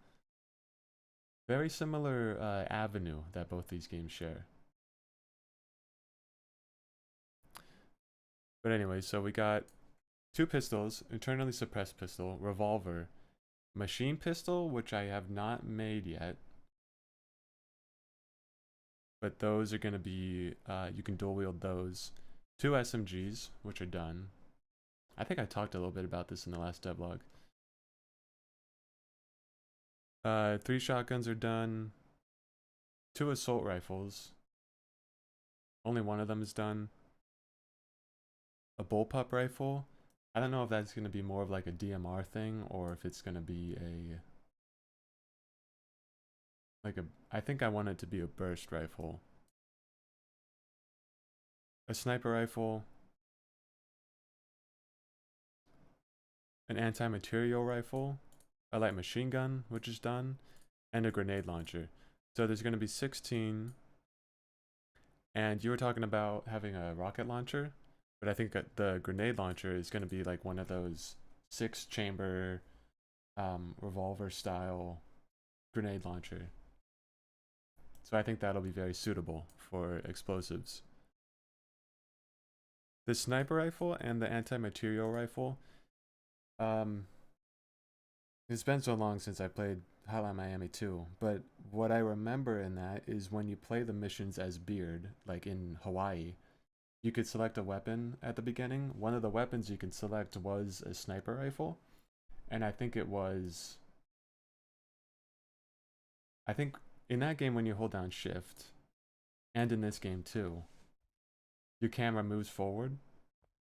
very similar avenue that both these games share. But anyway, so we got two pistols, internally suppressed pistol, revolver, machine pistol, which I have not made yet. But those are going to be, you can dual wield those. Two SMGs, which are done. I think I talked a little bit about this in the last devlog. Three shotguns are done. Two assault rifles. Only one of them is done. A bullpup rifle. I don't know if that's going to be more of like a DMR thing or if it's going to be I think I want it to be a burst rifle. A sniper rifle. An anti-material rifle. A light machine gun, which is done. And a grenade launcher. So there's going to be 16. And you were talking about having a rocket launcher, but I think that the grenade launcher is going to be like one of those 6-chamber revolver style grenade launcher. So I think that'll be very suitable for explosives. The sniper rifle and the anti-material rifle, it's been so long since I played Hotline Miami 2, but what I remember in that is when you play the missions as Beard, like in Hawaii, you could select a weapon at the beginning. One of the weapons you could select was a sniper rifle, and I think in that game when you hold down shift, and in this game too, your camera moves forward,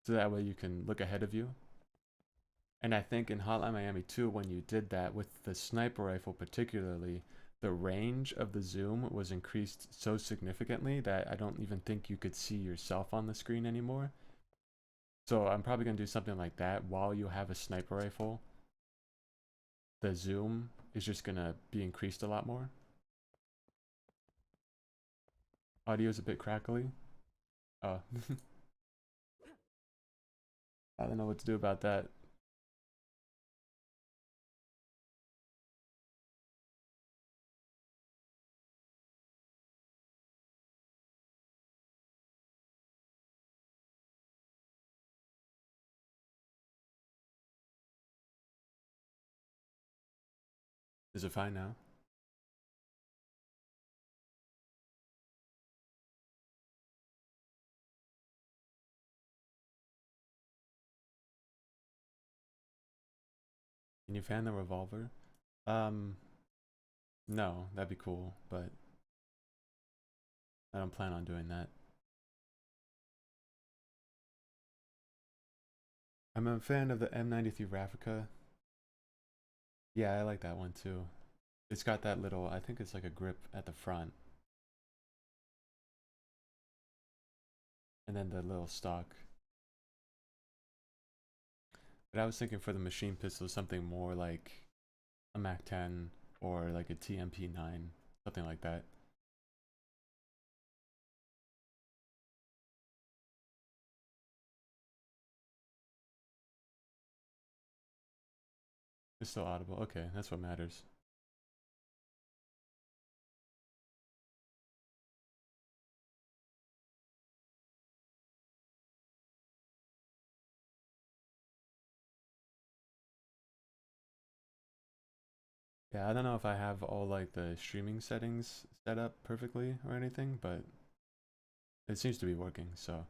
so that way you can look ahead of you. And I think in Hotline Miami 2, when you did that with the sniper rifle particularly, the range of the zoom was increased so significantly that I don't even think you could see yourself on the screen anymore. So I'm probably going to do something like that while you have a sniper rifle. The zoom is just going to be increased a lot more. Audio is a bit crackly. Oh. I don't know what to do about that. Is it fine now? Can you fan the revolver? Um, no, that'd be cool, but I don't plan on doing that. I'm a fan of the M93 Raffica. Yeah, I like that one too. It's got that little, I think it's like a grip at the front. And then the little stock. But I was thinking for the machine pistol, something more like a Mac 10 or like a TMP9, something like that. It's still audible. Okay, that's what matters. Yeah, I don't know if I have all like the streaming settings set up perfectly or anything, but it seems to be working, so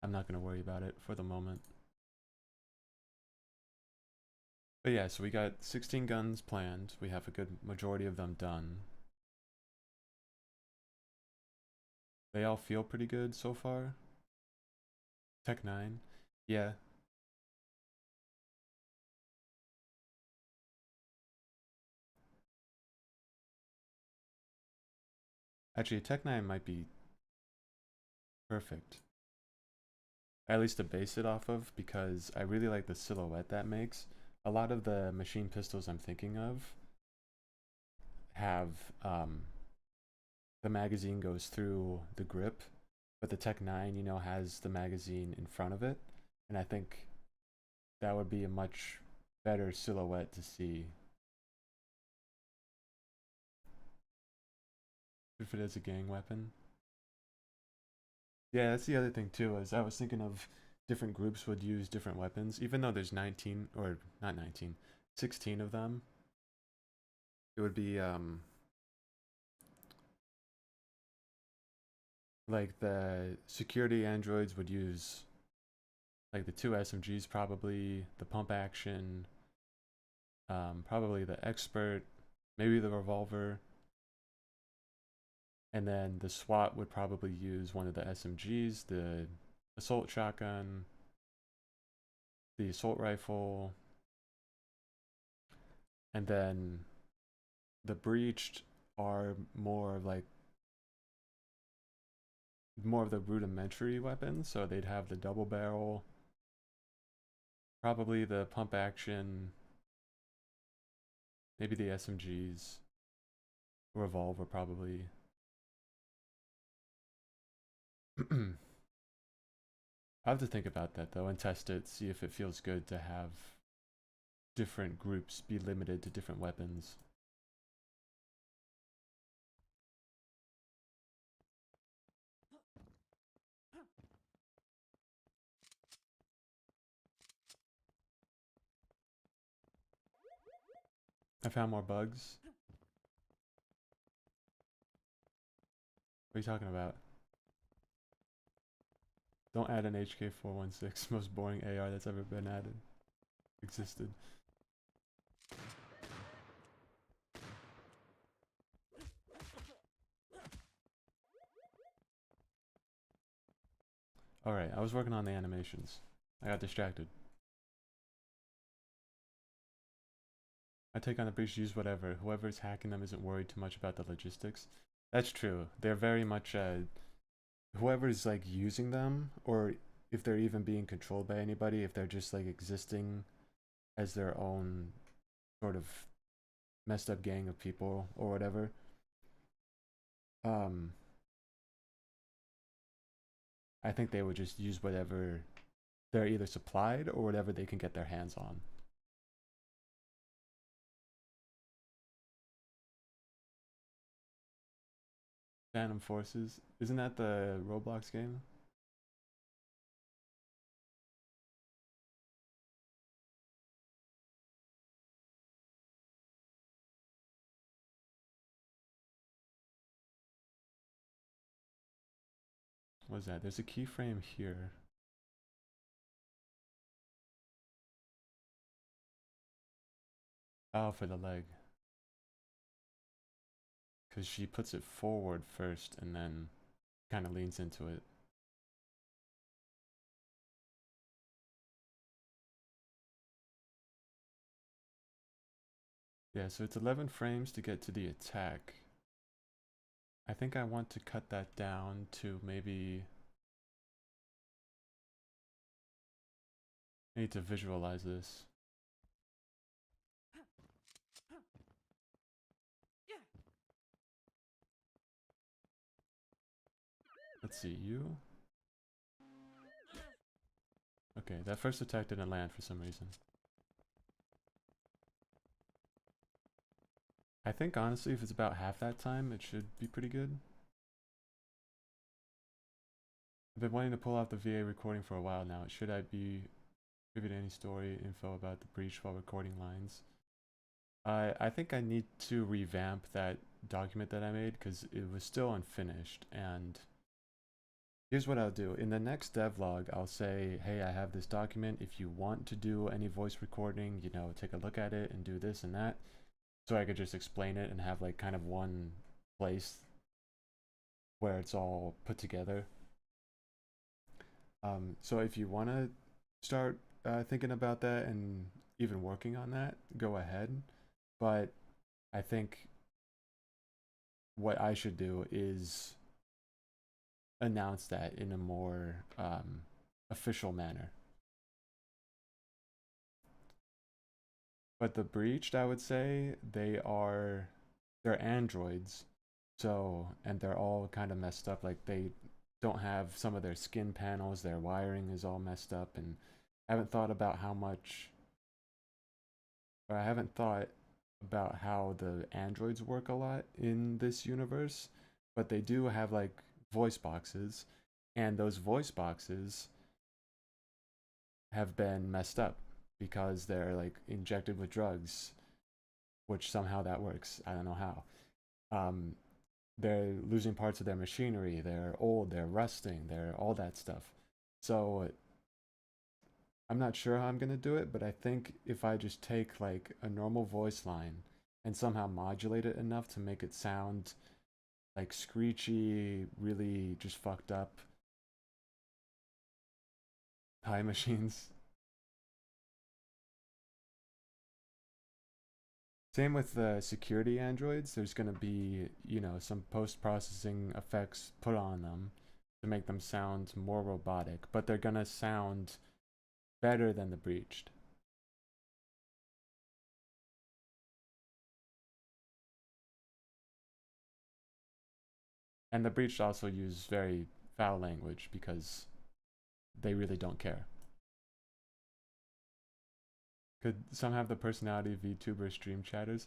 I'm not going to worry about it for the moment. But yeah, so we got 16 guns planned. We have a good majority of them done. They all feel pretty good so far. Tech 9. Yeah. Actually, Tech 9 might be perfect. At least to base it off of, because I really like the silhouette that makes. A lot of the machine pistols I'm thinking of have the magazine goes through the grip, but the Tech 9, you know, has the magazine in front of it. And I think that would be a much better silhouette to see if it is a gang weapon. Yeah, that's the other thing too, is I was thinking of different groups would use different weapons, even though there's 19, or not 19, 16 of them. It would be like the security androids would use like the two SMGs, probably the pump action, probably the expert, maybe the revolver, and then the SWAT would probably use one of the SMGs, the assault shotgun, the assault rifle, and then the breached are more of the rudimentary weapons, so they'd have the double barrel, probably the pump action, maybe the SMGs, revolver probably. I have to think about that though and test it, see if it feels good to have different groups be limited to different weapons. I found more bugs. What are you talking about? Don't add an HK416, most boring AR that's ever been added. Existed. Alright, I was working on the animations. I got distracted. I take on the breach, use whatever. Whoever's hacking them isn't worried too much about the logistics. That's true. They're very much whoever's like using them, or if they're even being controlled by anybody, if they're just like existing as their own sort of messed up gang of people or whatever. Um, I think they would just use whatever they're either supplied or whatever they can get their hands on. Phantom Forces, isn't that the Roblox game? What is that? There's a keyframe here. Oh, for the leg. Because she puts it forward first and then kind of leans into it. Yeah, so it's 11 frames to get to the attack. I think I want to cut that down to maybe... I need to visualize this. Let's see, you? Okay, that first attack didn't land for some reason. I think honestly, if it's about half that time, it should be pretty good. I've been wanting to pull out the VA recording for a while now. Should I be privy to any story info about the breach while recording lines? I think I need to revamp that document that I made because it was still unfinished. And here's what I'll do. In the next devlog, I'll say, hey, I have this document. If you want to do any voice recording, you know, take a look at it and do this and that. So I could just explain it and have like kind of one place where it's all put together. So if you want to start thinking about that and even working on that, go ahead. But I think what I should do is announce that in a more official manner. But the breached, I would say, they're androids, so and they're all kind of messed up. Like they don't have some of their skin panels, their wiring is all messed up, and I haven't thought about how much, or I haven't thought about how the androids work a lot in this universe, but they do have like voice boxes, and those voice boxes have been messed up because they're like injected with drugs, which somehow that works. I don't know how. Um, they're losing parts of their machinery. They're old. They're rusting. They're all that stuff. So I'm not sure how I'm gonna do it, but I think if I just take like a normal voice line and somehow modulate it enough to make it sound like screechy, really just fucked up pie machines. Same with the security androids. There's going to be, you know, some post-processing effects put on them to make them sound more robotic, but they're going to sound better than the breached. And the breached also use very foul language because they really don't care. Could some have the personality of VTuber stream chatters?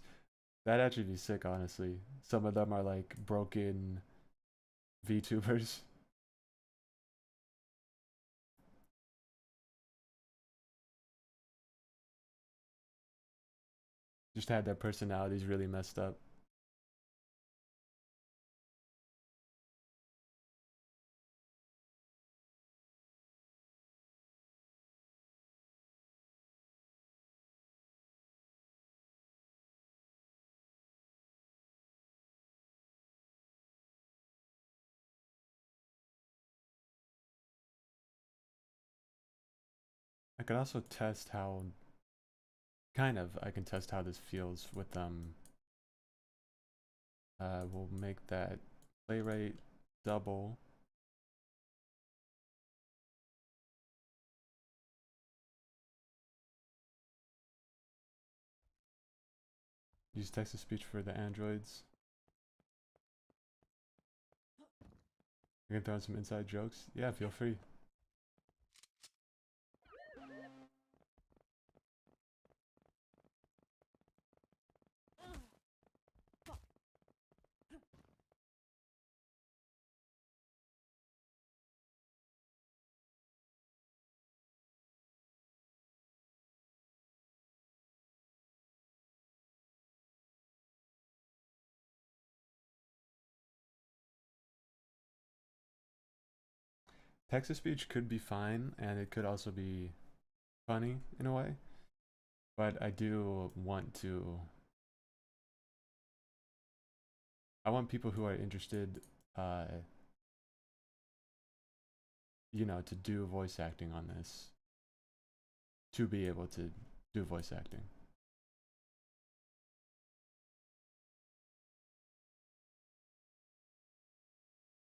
That'd actually be sick, honestly. Some of them are like broken VTubers. Just had their personalities really messed up. I could also test how, kind of, I can test how this feels with them. We'll make that play rate double. Use text to speech for the androids. You can throw in some inside jokes. Yeah, feel free. Text to speech could be fine, and it could also be funny in a way. But I do want to. I want people who are interested, uh, you know, to do voice acting on this, to be able to do voice acting.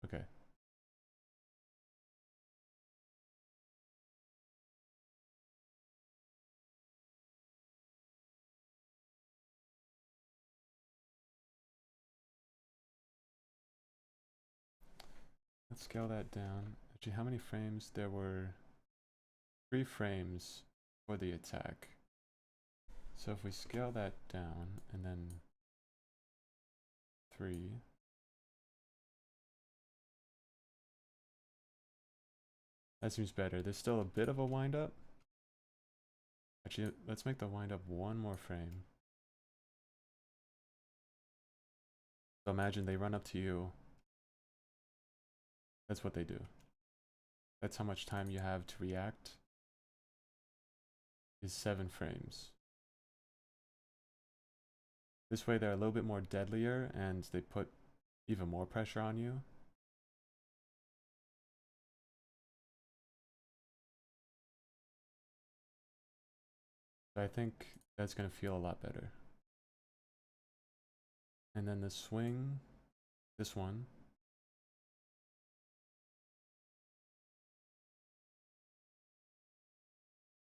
Okay. Let's scale that down. Actually, how many frames? There were 3 frames for the attack. So if we scale that down and then 3. That seems better. There's still a bit of a wind up. Actually, let's make the wind up one more frame. So imagine they run up to you. That's what they do. That's how much time you have to react. Is 7 frames. This way they're a little bit more deadlier and they put even more pressure on you. So I think that's going to feel a lot better. And then the swing, this one.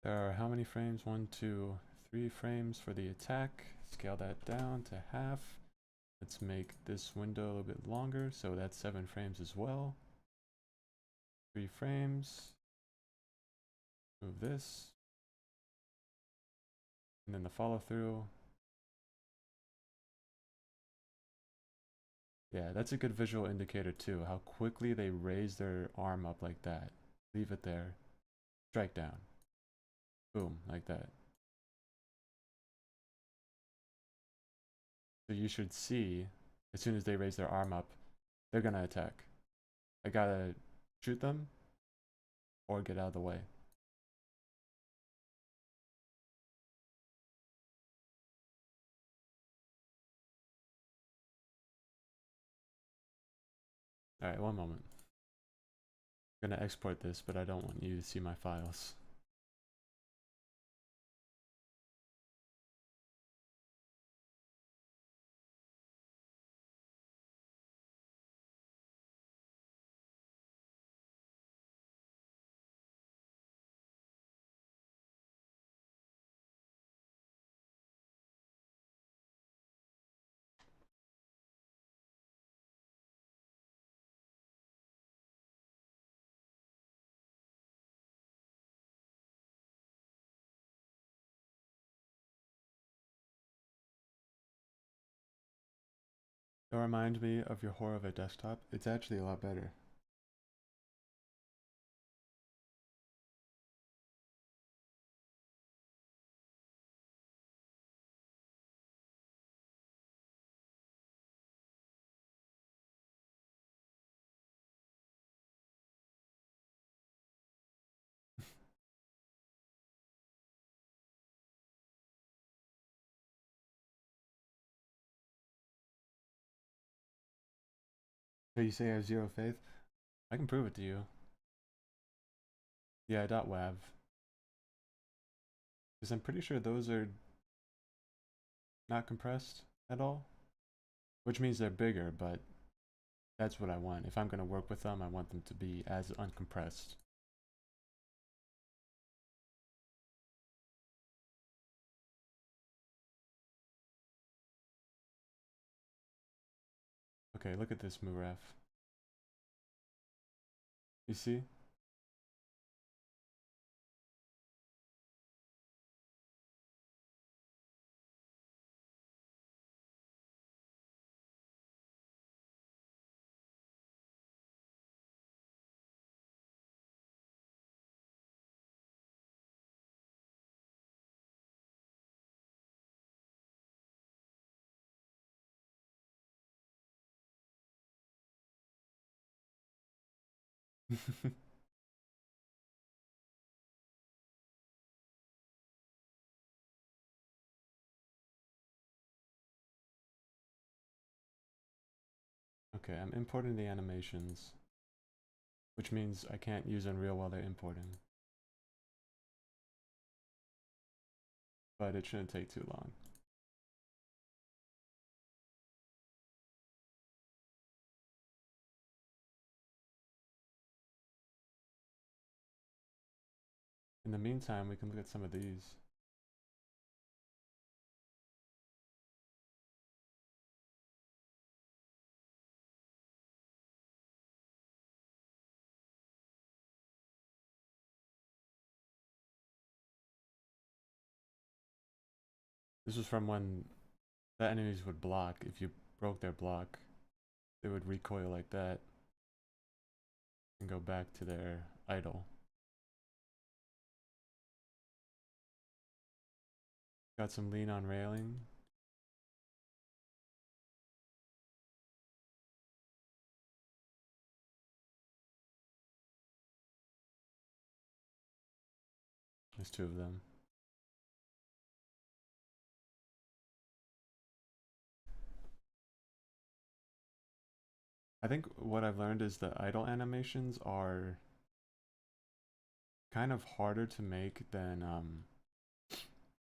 There are how many frames? 1, 2, 3 frames for the attack. Scale that down to half. Let's make this window a little bit longer, so that's 7 frames as well. 3 frames. Move this. And then the follow through. Yeah, that's a good visual indicator too, how quickly they raise their arm up like that. Leave it there. Strike down. Boom, like that. So you should see, as soon as they raise their arm up, they're gonna attack. I gotta shoot them or get out of the way. Alright, one moment. I'm gonna export this, but I don't want you to see my files. Don't remind me of your horror of a desktop. It's actually a lot better. So you say I have 0 faith? I can prove it to you. Yeah, .wav. Because I'm pretty sure those are not compressed at all. Which means they're bigger, but that's what I want. If I'm going to work with them, I want them to be as uncompressed. Okay, look at this Muraf. You see? Okay, I'm importing the animations, which means I can't use Unreal while they're importing. But it shouldn't take too long. In the meantime, we can look at some of these. This was from when the enemies would block. If you broke their block, they would recoil like that and go back to their idle. Got some lean on railing. There's two of them. I think what I've learned is the idle animations are kind of harder to make than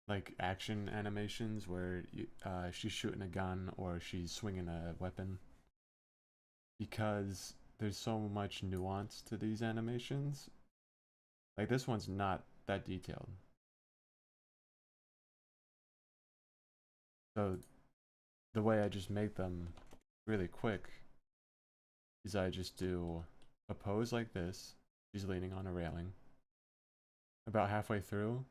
like action animations where she's shooting a gun or she's swinging a weapon, because there's so much nuance to these animations. Like this one's not that detailed. So the way I just make them really quick is I just do a pose like this. She's leaning on a railing. About halfway through,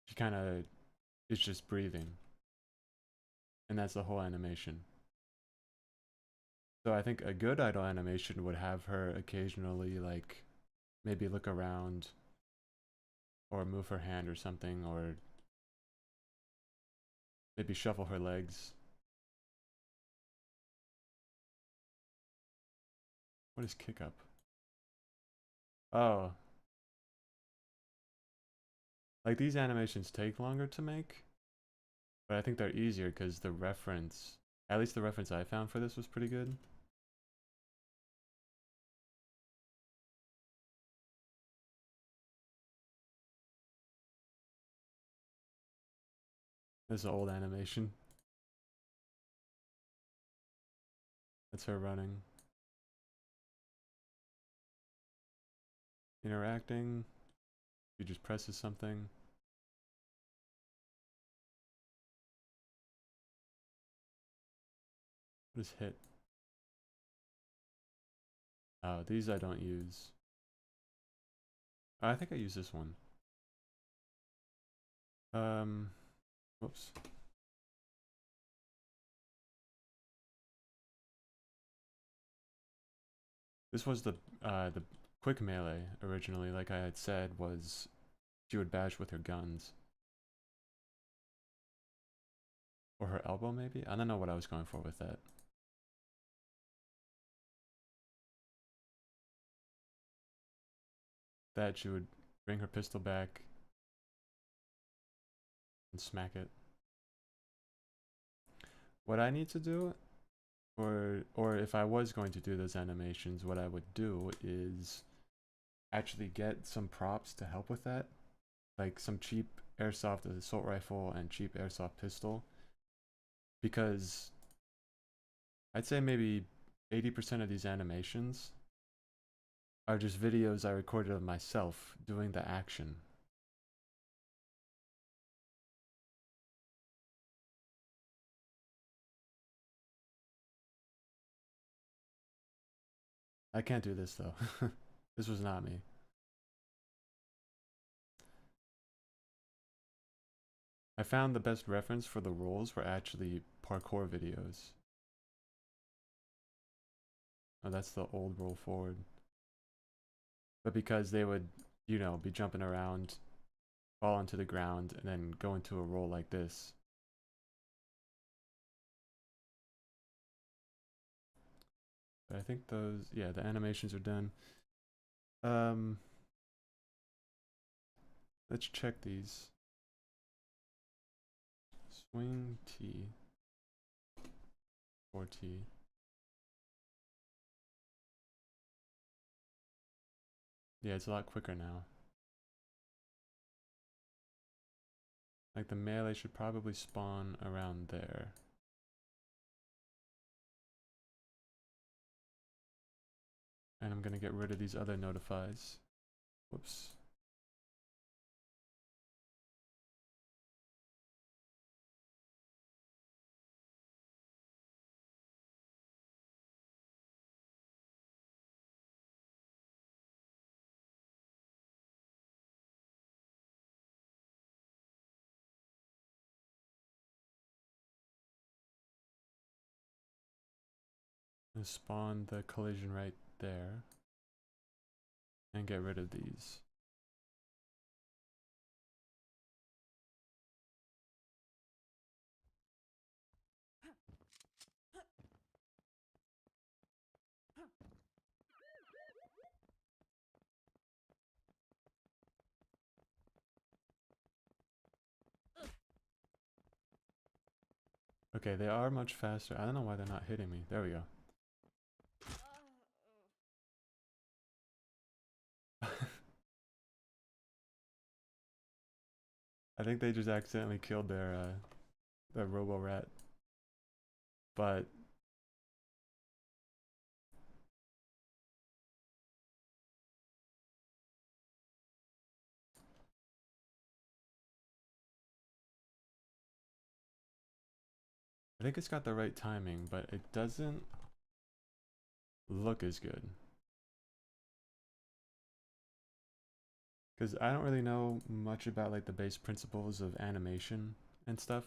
she kind of is just breathing. And that's the whole animation. So I think a good idle animation would have her occasionally like maybe look around or move her hand or something, or maybe shuffle her legs. What is kick up? Oh, like these animations take longer to make, but I think they're easier because the reference, at least the reference I found for this was pretty good. This is an old animation. That's her running. Interacting. She just presses something. What is hit? Oh, these I don't use. Oh, I think I use this one. Whoops. This was the quick melee originally, like I had said, was she would bash with her guns. Or her elbow, maybe? I don't know what I was going for with that. That she would bring her pistol back and smack it. What I need to do, or if I was going to do those animations, what I would do is actually get some props to help with that. Like some cheap airsoft assault rifle and cheap airsoft pistol. Because I'd say maybe 80% of these animations are just videos I recorded of myself doing the action. I can't do this though. This was not me. I found the best reference for the rules were actually parkour videos. Oh, that's the old roll forward. But because they would, you know, be jumping around, fall onto the ground, and then go into a roll like this. But I think those, yeah, the animations are done. Um, let's check these. Swing T. 4T. Yeah, it's a lot quicker now. Like the melee should probably spawn around there. And I'm gonna get rid of these other notifies. Whoops. And spawn the collision right there. And get rid of these. Okay, they are much faster. I don't know why they're not hitting me. There we go. I think they just accidentally killed their robo rat. But I think it's got the right timing, but it doesn't look as good. Because I don't really know much about like the base principles of animation and stuff,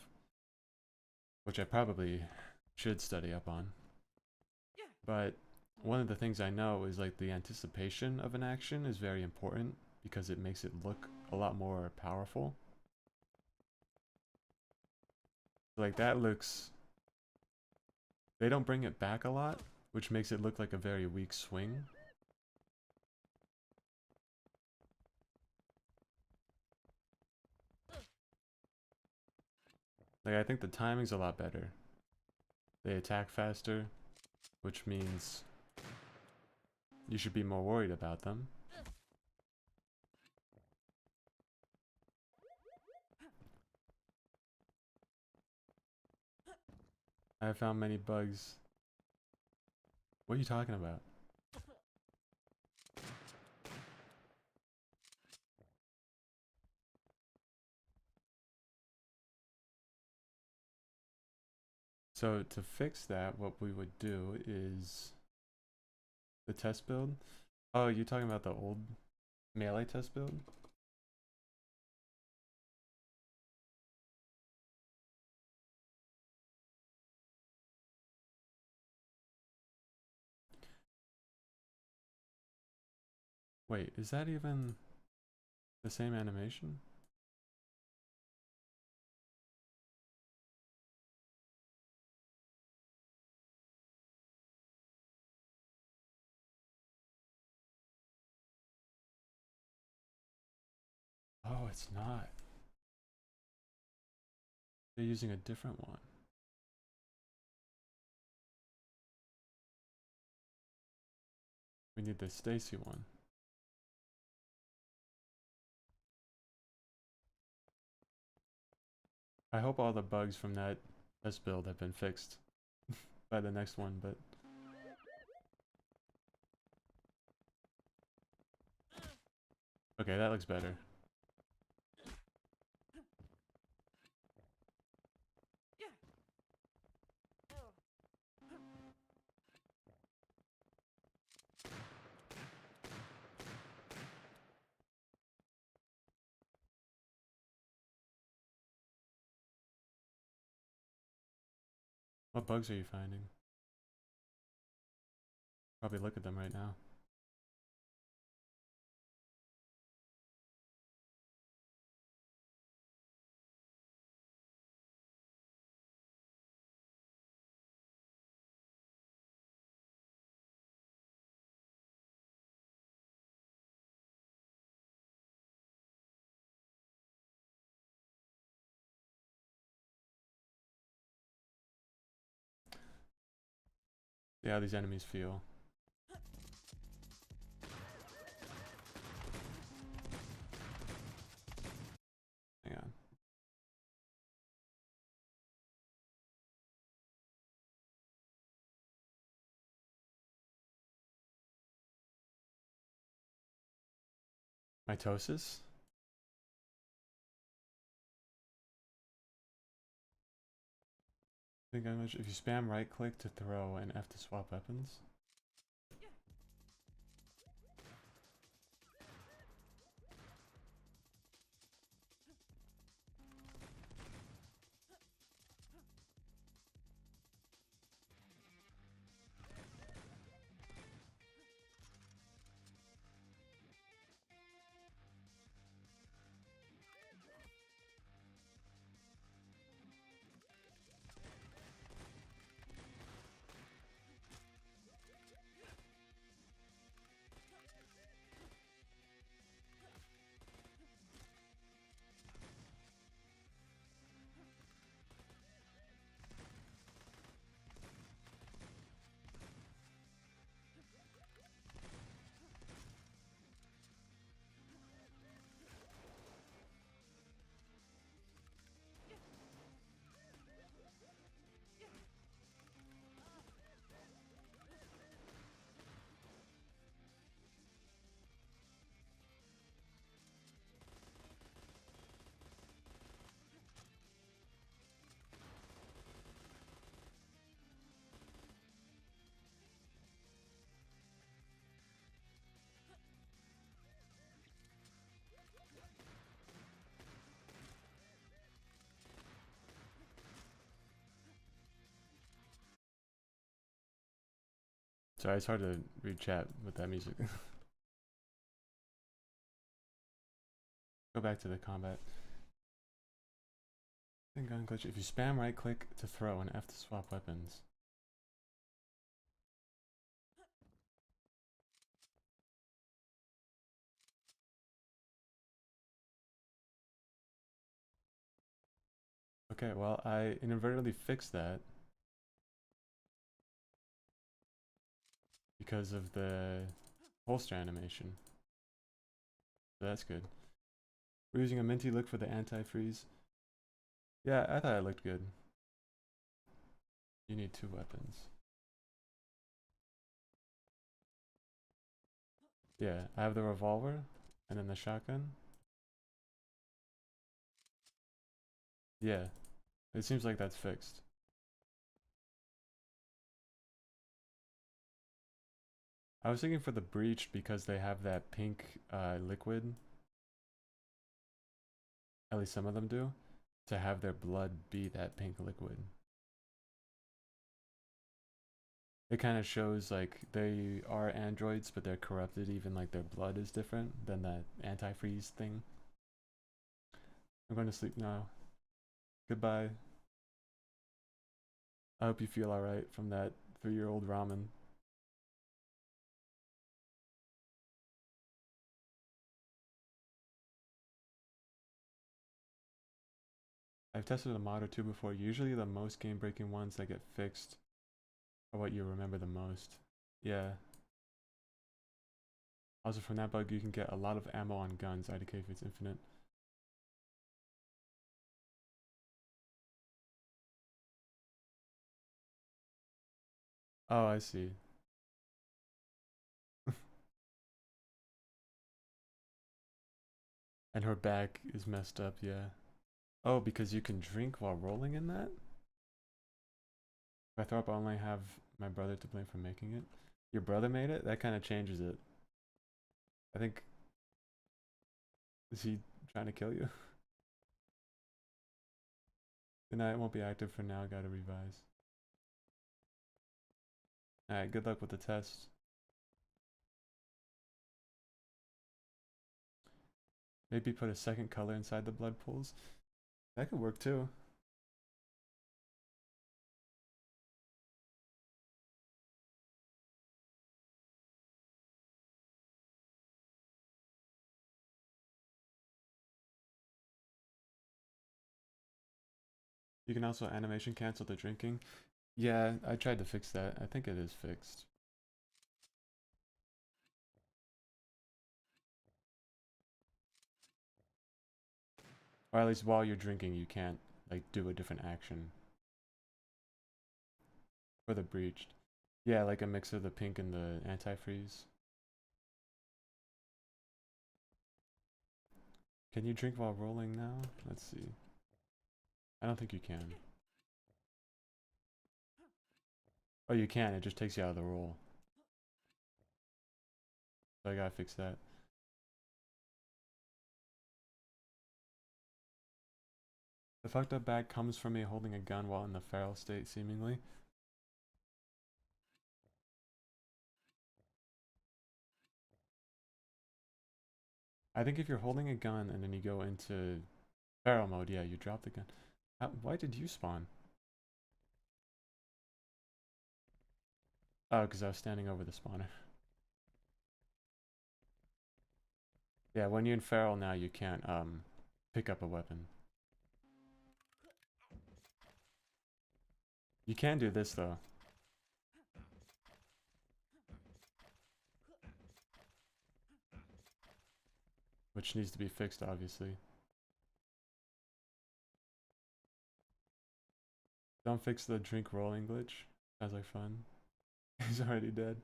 which I probably should study up on. But one of the things I know is like the anticipation of an action is very important because it makes it look a lot more powerful. Like that looks... They don't bring it back a lot, which makes it look like a very weak swing. Like I think the timing's a lot better. They attack faster, which means you should be more worried about them. I have found many bugs. What are you talking about? So to fix that, what we would do is the test build. Oh, you're talking about the old melee test build? Wait, is that even the same animation? Oh, it's not. They're using a different one. We need the Stacy one. I hope all the bugs from that test build have been fixed by the next one, but... Okay, that looks better. What bugs are you finding? Probably look at them right now. See how these enemies feel. Hang on. Mitosis? I think if you spam right click to throw and F to swap weapons. Sorry, it's hard to read chat with that music. Go back to the combat. Gun glitch. If you spam right click to throw and F to swap weapons. Okay, well, I inadvertently fixed that because of the holster animation. So that's good. We're using a minty look for the anti-freeze. Yeah, I thought it looked good. You need 2 weapons. Yeah, I have the revolver and then the shotgun. Yeah, it seems like that's fixed. I was thinking for the breach because they have that pink liquid, at least some of them do, to have their blood be that pink liquid. It kind of shows like they are androids, but they're corrupted, even like their blood is different than that antifreeze thing. I'm going to sleep now. Goodbye. I hope you feel alright from that 3-year-old ramen. I've tested a mod or 2 before. Usually the most game-breaking ones that get fixed are what you remember the most. Yeah. Also from that bug you can get a lot of ammo on guns. IDK if it's infinite. Oh, I see. And her back is messed up, yeah. Oh, because you can drink while rolling in that? If I throw up, I only have my brother to blame for making it. Your brother made it? That kind of changes it. I think... Is he trying to kill you? Good night, won't be active for now, gotta revise. Alright, good luck with the test. Maybe put a second color inside the blood pools. That could work too. You can also animation cancel the drinking. Yeah, I tried to fix that. I think it is fixed. Or at least while you're drinking, you can't like do a different action. For the breached. Yeah, like a mix of the pink and the antifreeze. Can you drink while rolling now? Let's see. I don't think you can. Oh, you can. It just takes you out of the roll. So I gotta fix that. The fucked up bag comes from me holding a gun while in the feral state, seemingly. I think if you're holding a gun and then you go into feral mode, yeah, you drop the gun. Why did you spawn? Oh, because I was standing over the spawner. Yeah, when you're in feral now, you can't pick up a weapon. You can do this though. Which needs to be fixed, obviously. Don't fix the drink rolling glitch. Sounds like fun. He's already dead.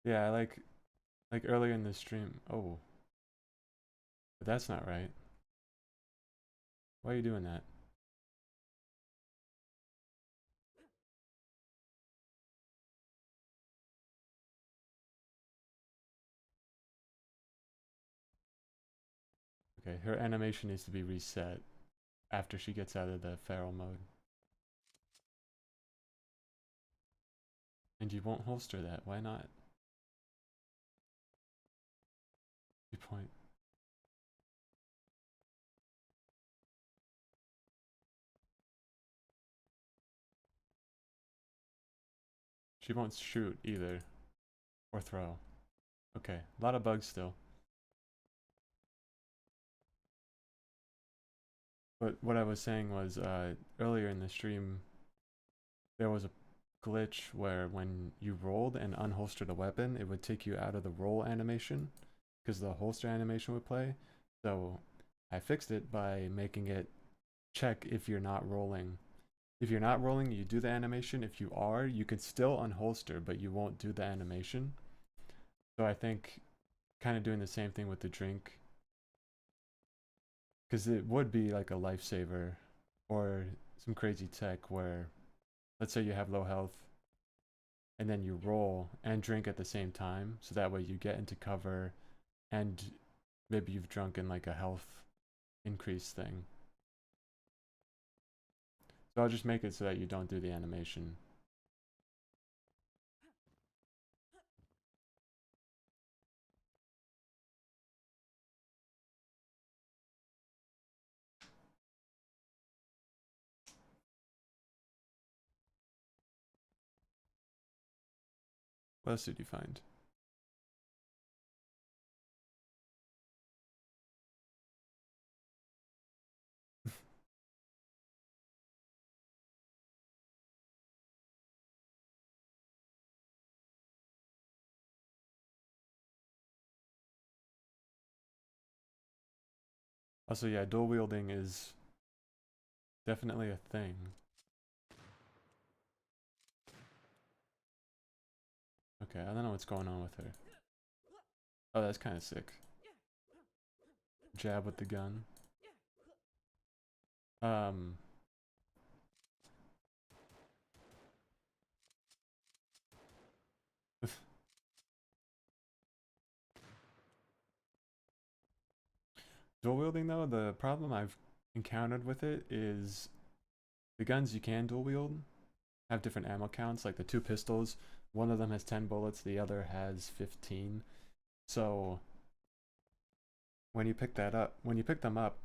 Yeah, like earlier in the stream. Oh, but that's not right. Why are you doing that? Okay, her animation needs to be reset after she gets out of the feral mode. And you won't holster that. Why not? Good point. She won't shoot either. Or throw. Okay, a lot of bugs still. But what I was saying was, earlier in the stream, there was a glitch where when you rolled and unholstered a weapon, it would take you out of the roll animation, because the holster animation would play. So I fixed it by making it check if you're not rolling. If you're not rolling, you do the animation. If you are, you can still unholster, but you won't do the animation. So I think kind of doing the same thing with the drink, because it would be like a lifesaver or some crazy tech where, let's say you have low health and then you roll and drink at the same time, so that way you get into cover and maybe you've drunk in like a health increase thing. So I'll just make it so that you don't do the animation. What else did you find? Also, yeah, dual wielding is definitely a thing. Okay, I don't know what's going on with her. Oh, that's kind of sick. Jab with the gun. Um, dual wielding though, the problem I've encountered with it is the guns you can dual wield have different ammo counts. Like the two pistols, one of them has 10 bullets, the other has 15. So when you pick them up,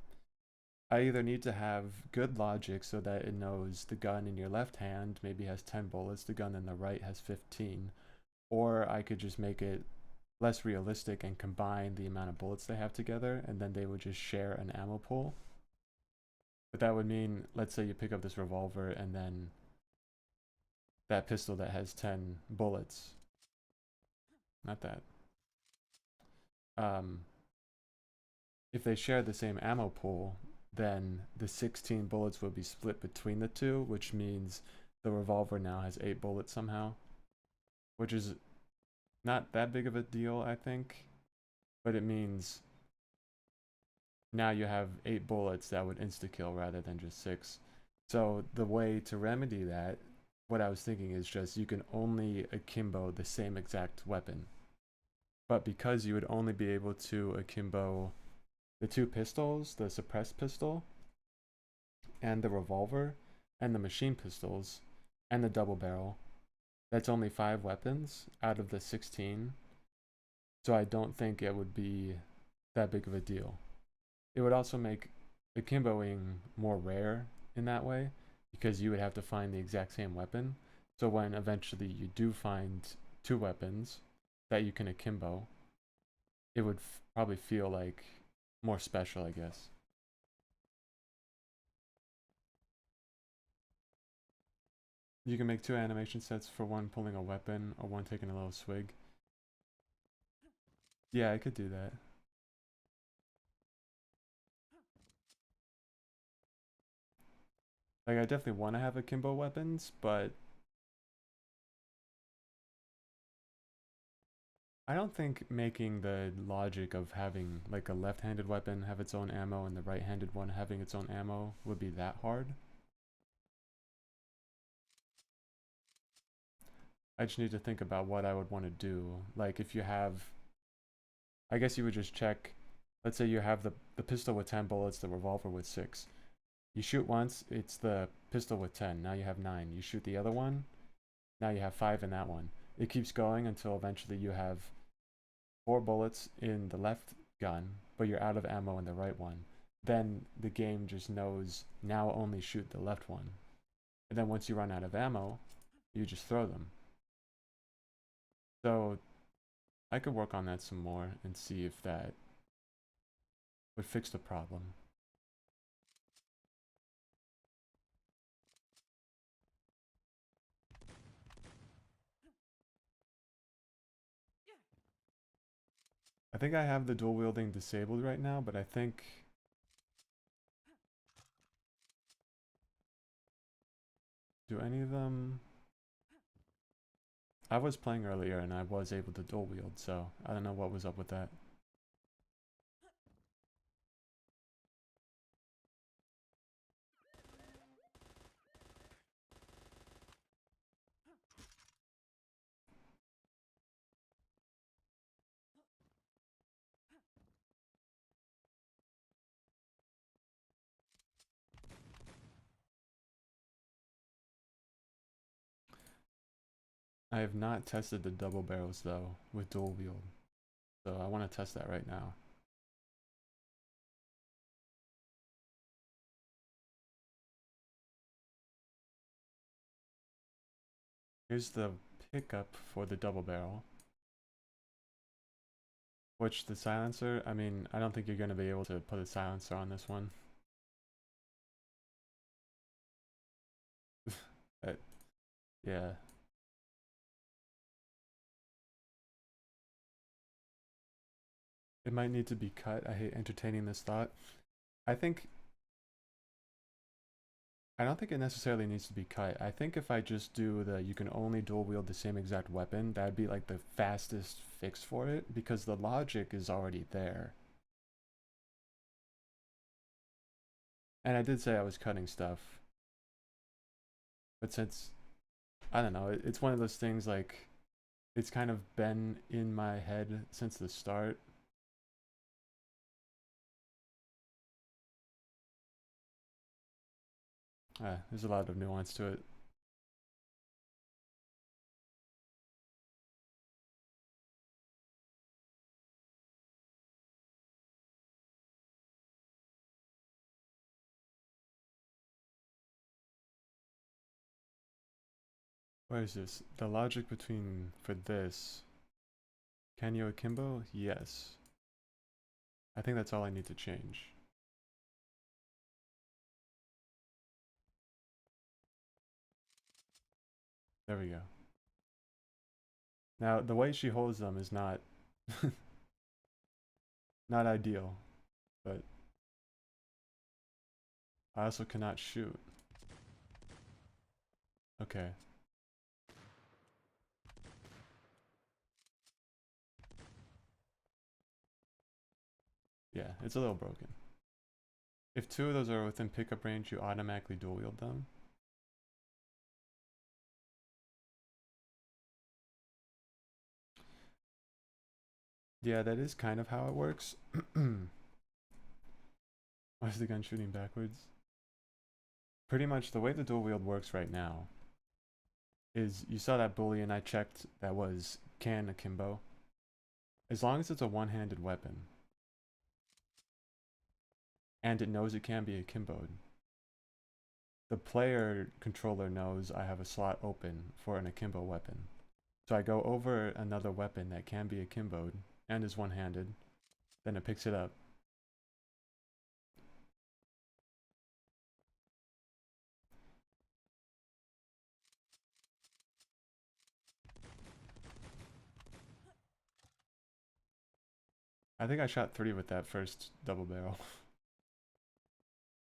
I either need to have good logic so that it knows the gun in your left hand maybe has 10 bullets, the gun in the right has 15, or I could just make it less realistic and combine the amount of bullets they have together, and then they would just share an ammo pool. But that would mean, let's say you pick up this revolver and then that pistol that has 10 bullets, not that. If they share the same ammo pool, then the 16 bullets will be split between the two, which means the revolver now has 8 bullets somehow, which is not that big of a deal, I think, but it means now you have 8 bullets that would insta-kill rather than just 6. So the way to remedy that, what I was thinking is just you can only akimbo the same exact weapon. But because you would only be able to akimbo the two pistols, the suppressed pistol, and the revolver, and the machine pistols, and the double barrel, that's only 5 weapons out of the 16. So I don't think it would be that big of a deal. It would also make akimboing more rare in that way, because you would have to find the exact same weapon. So when eventually you do find 2 weapons that you can akimbo, it would probably feel like more special, I guess. You can make 2 animation sets for one pulling a weapon or one taking a little swig. Yeah, I could do that. Like, I definitely want to have akimbo weapons, but I don't think making the logic of having like a left-handed weapon have its own ammo and the right-handed one having its own ammo would be that hard. I just need to think about what I would want to do. Like if you have, I guess you would just check, let's say you have the pistol with 10 bullets, the revolver with 6. You shoot once, it's the pistol with 10. Now you have 9. You shoot the other one, Now you have 5 in that one. It keeps going until eventually you have 4 bullets in the left gun, but you're out of ammo in the right one. Then the game just knows now only shoot the left one. And then once you run out of ammo, you just throw them. So I could work on that some more and see if that would fix the problem. I think I have the dual wielding disabled right now, but I think do any of them? I was playing earlier and I was able to dual wield, so I don't know what was up with that. I have not tested the double barrels though with dual wield, so I want to test that right now. Here's the pickup for the double barrel. Which the silencer, I mean, I don't think you're going to be able to put a silencer on this one. Yeah. It might need to be cut. I hate entertaining this thought. I think I don't think it necessarily needs to be cut. I think if I just do the you can only dual wield the same exact weapon, that'd be like the fastest fix for it because the logic is already there. And I did say I was cutting stuff. But since I don't know, it's one of those things like it's kind of been in my head since the start. There's a lot of nuance to it. Where is this? The logic between for this. Can you akimbo? Yes. I think that's all I need to change. There we go. Now the way she holds them is not not ideal, but I also cannot shoot. Okay. Yeah, it's a little broken. If 2 of those are within pickup range, you automatically dual wield them. Yeah, that is kind of how it works. Why is the gun shooting backwards? Pretty much the way the dual wield works right now is you saw that boolean I checked that was can akimbo. As long as it's a one-handed weapon and it knows it can be akimboed, the player controller knows I have a slot open for an akimbo weapon. So I go over another weapon that can be akimboed and is one-handed, then it picks it up. I think I shot 3 with that first double barrel.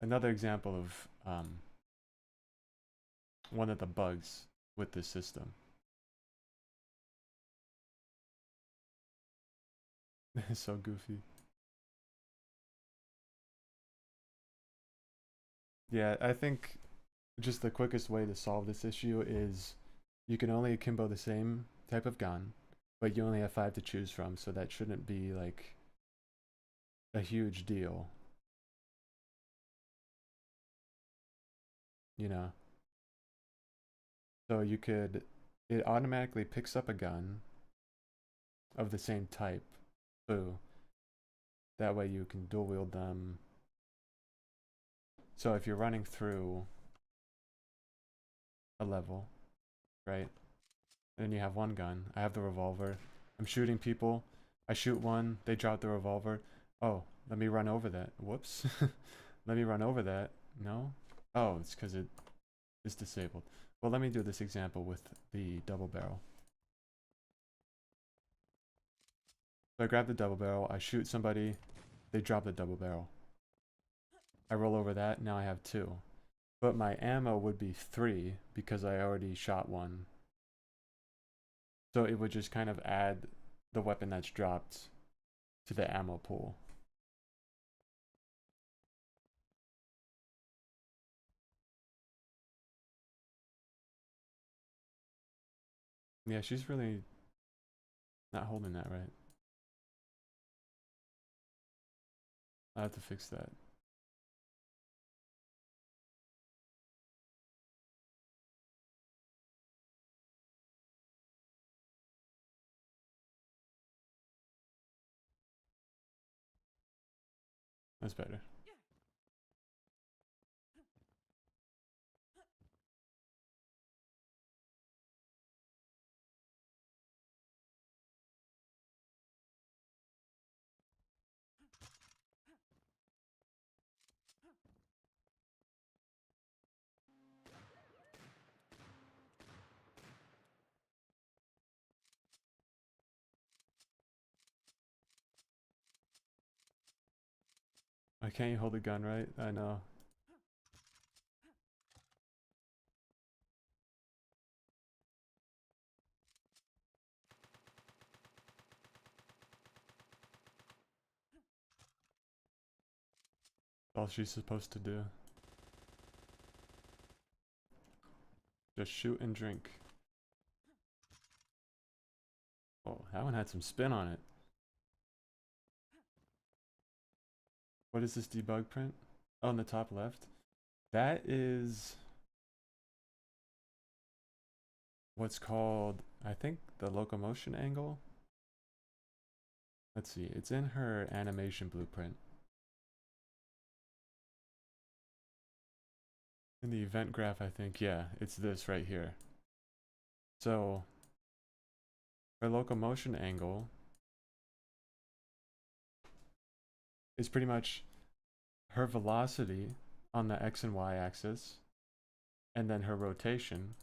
Another example of one of the bugs with this system. It's so goofy. Yeah, I think just the quickest way to solve this issue is you can only akimbo the same type of gun, but you only have 5 to choose from, so that shouldn't be like a huge deal. You know? So you could it automatically picks up a gun of the same type. So that way you can dual wield them. So if you're running through a level, right? And you have one gun. I have the revolver. I'm shooting people. I shoot one. They drop the revolver. Oh, let me run over that. Whoops. Let me run over that. No? Oh, it's because it is disabled. Well, let me do this example with the double barrel. So I grab the double barrel. I shoot somebody. They drop the double barrel. I roll over that. Now I have two. But my ammo would be 3 because I already shot one. So it would just kind of add the weapon that's dropped to the ammo pool. Yeah, she's really not holding that right. I have to fix that. That's better. Why can't you hold the gun right? I know. All she's supposed to do. Just shoot and drink. Oh, that one had some spin on it. What is this debug print? Oh, on the top left? That is what's called, I think, the locomotion angle. Let's see, it's in her animation blueprint. In the event graph, I think, yeah, it's this right here. So, her locomotion angle is pretty much her velocity on the X and Y axis, and then her rotation.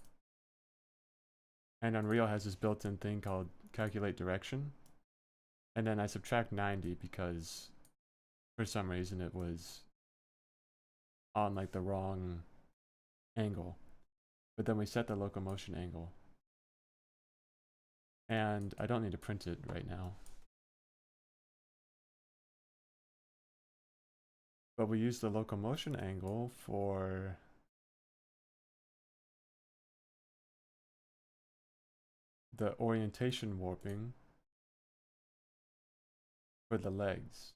And Unreal has this built-in thing called calculate direction. And then I subtract 90 because for some reason it was on like the wrong angle. But then we set the locomotion angle. And I don't need to print it right now. But we use the locomotion angle for the orientation warping for the legs.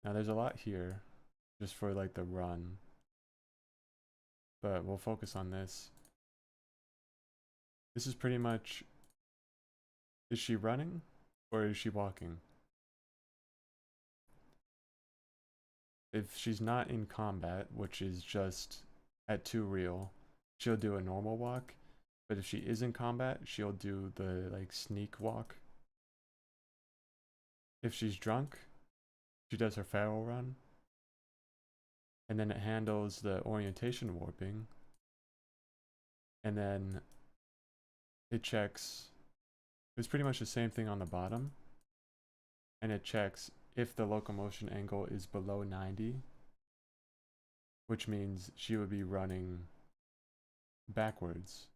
Now there's a lot here just for like the run, but we'll focus on this. This is pretty much, is she running or is she walking? If she's not in combat, which is just at 2 real, she'll do a normal walk. But if she is in combat, she'll do the like sneak walk. If she's drunk, she does her feral run. And then it handles the orientation warping. And then it checks, it's pretty much the same thing on the bottom. And it checks if the locomotion angle is below 90, which means she would be running backwards.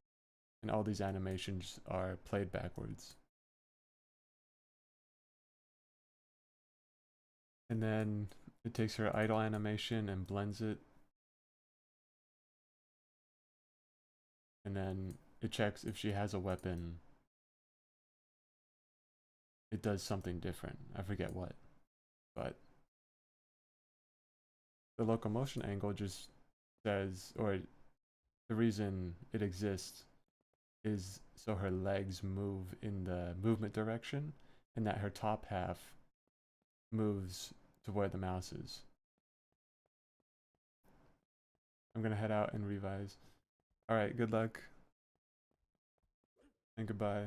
And all these animations are played backwards. And then it takes her idle animation and blends it. And then it checks if she has a weapon. It does something different. I forget what. But the locomotion angle just says, or the reason it exists is so her legs move in the movement direction, and that her top half moves to where the mouse is. I'm gonna head out and revise. Alright, good luck. And goodbye.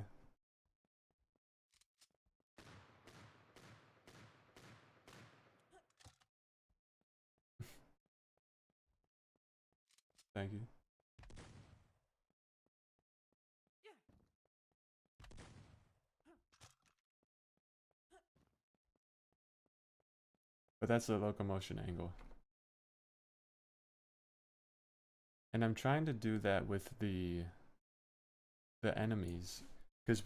Thank you. But that's the locomotion angle. And I'm trying to do that with the enemies. Because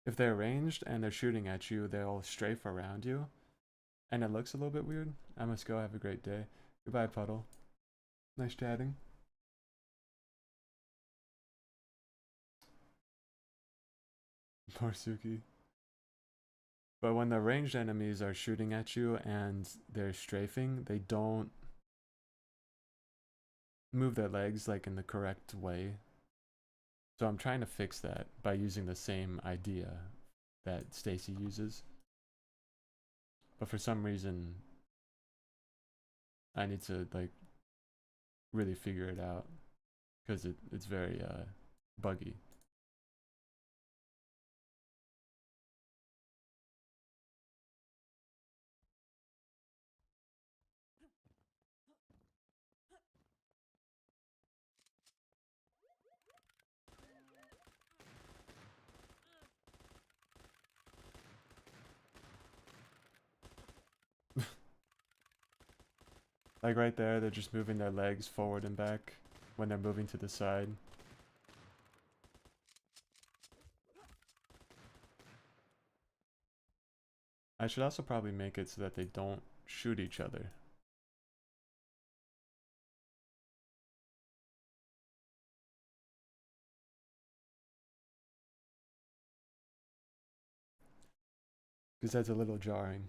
if they're ranged and they're shooting at you, they'll strafe around you. And it looks a little bit weird. I must go. Have a great day. Goodbye, Puddle. Nice chatting. Poor Suki. But when the ranged enemies are shooting at you and they're strafing, they don't move their legs like in the correct way. So I'm trying to fix that by using the same idea that Stacy uses. But for some reason, I need to like really figure it out because it's very buggy. Like right there, they're just moving their legs forward and back when they're moving to the side. I should also probably make it so that they don't shoot each other. Because that's a little jarring.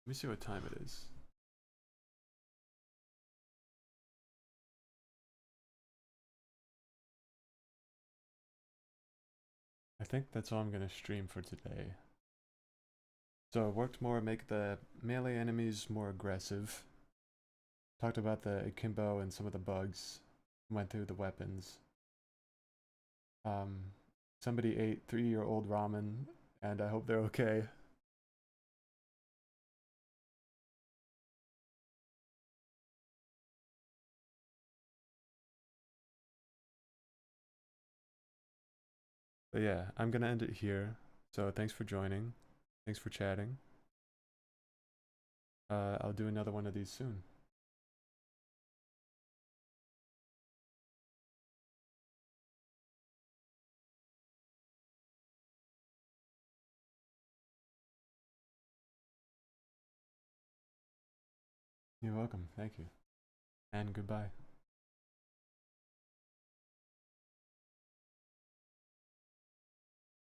Let me see what time it is. I think that's all I'm going to stream for today. So it worked more, make the melee enemies more aggressive. Talked about the akimbo and some of the bugs. Went through the weapons. Somebody ate 3-year-old ramen, and I hope they're okay. But yeah, I'm gonna end it here. So thanks for joining. Thanks for chatting. I'll do another one of these soon. You're welcome. Thank you. And goodbye.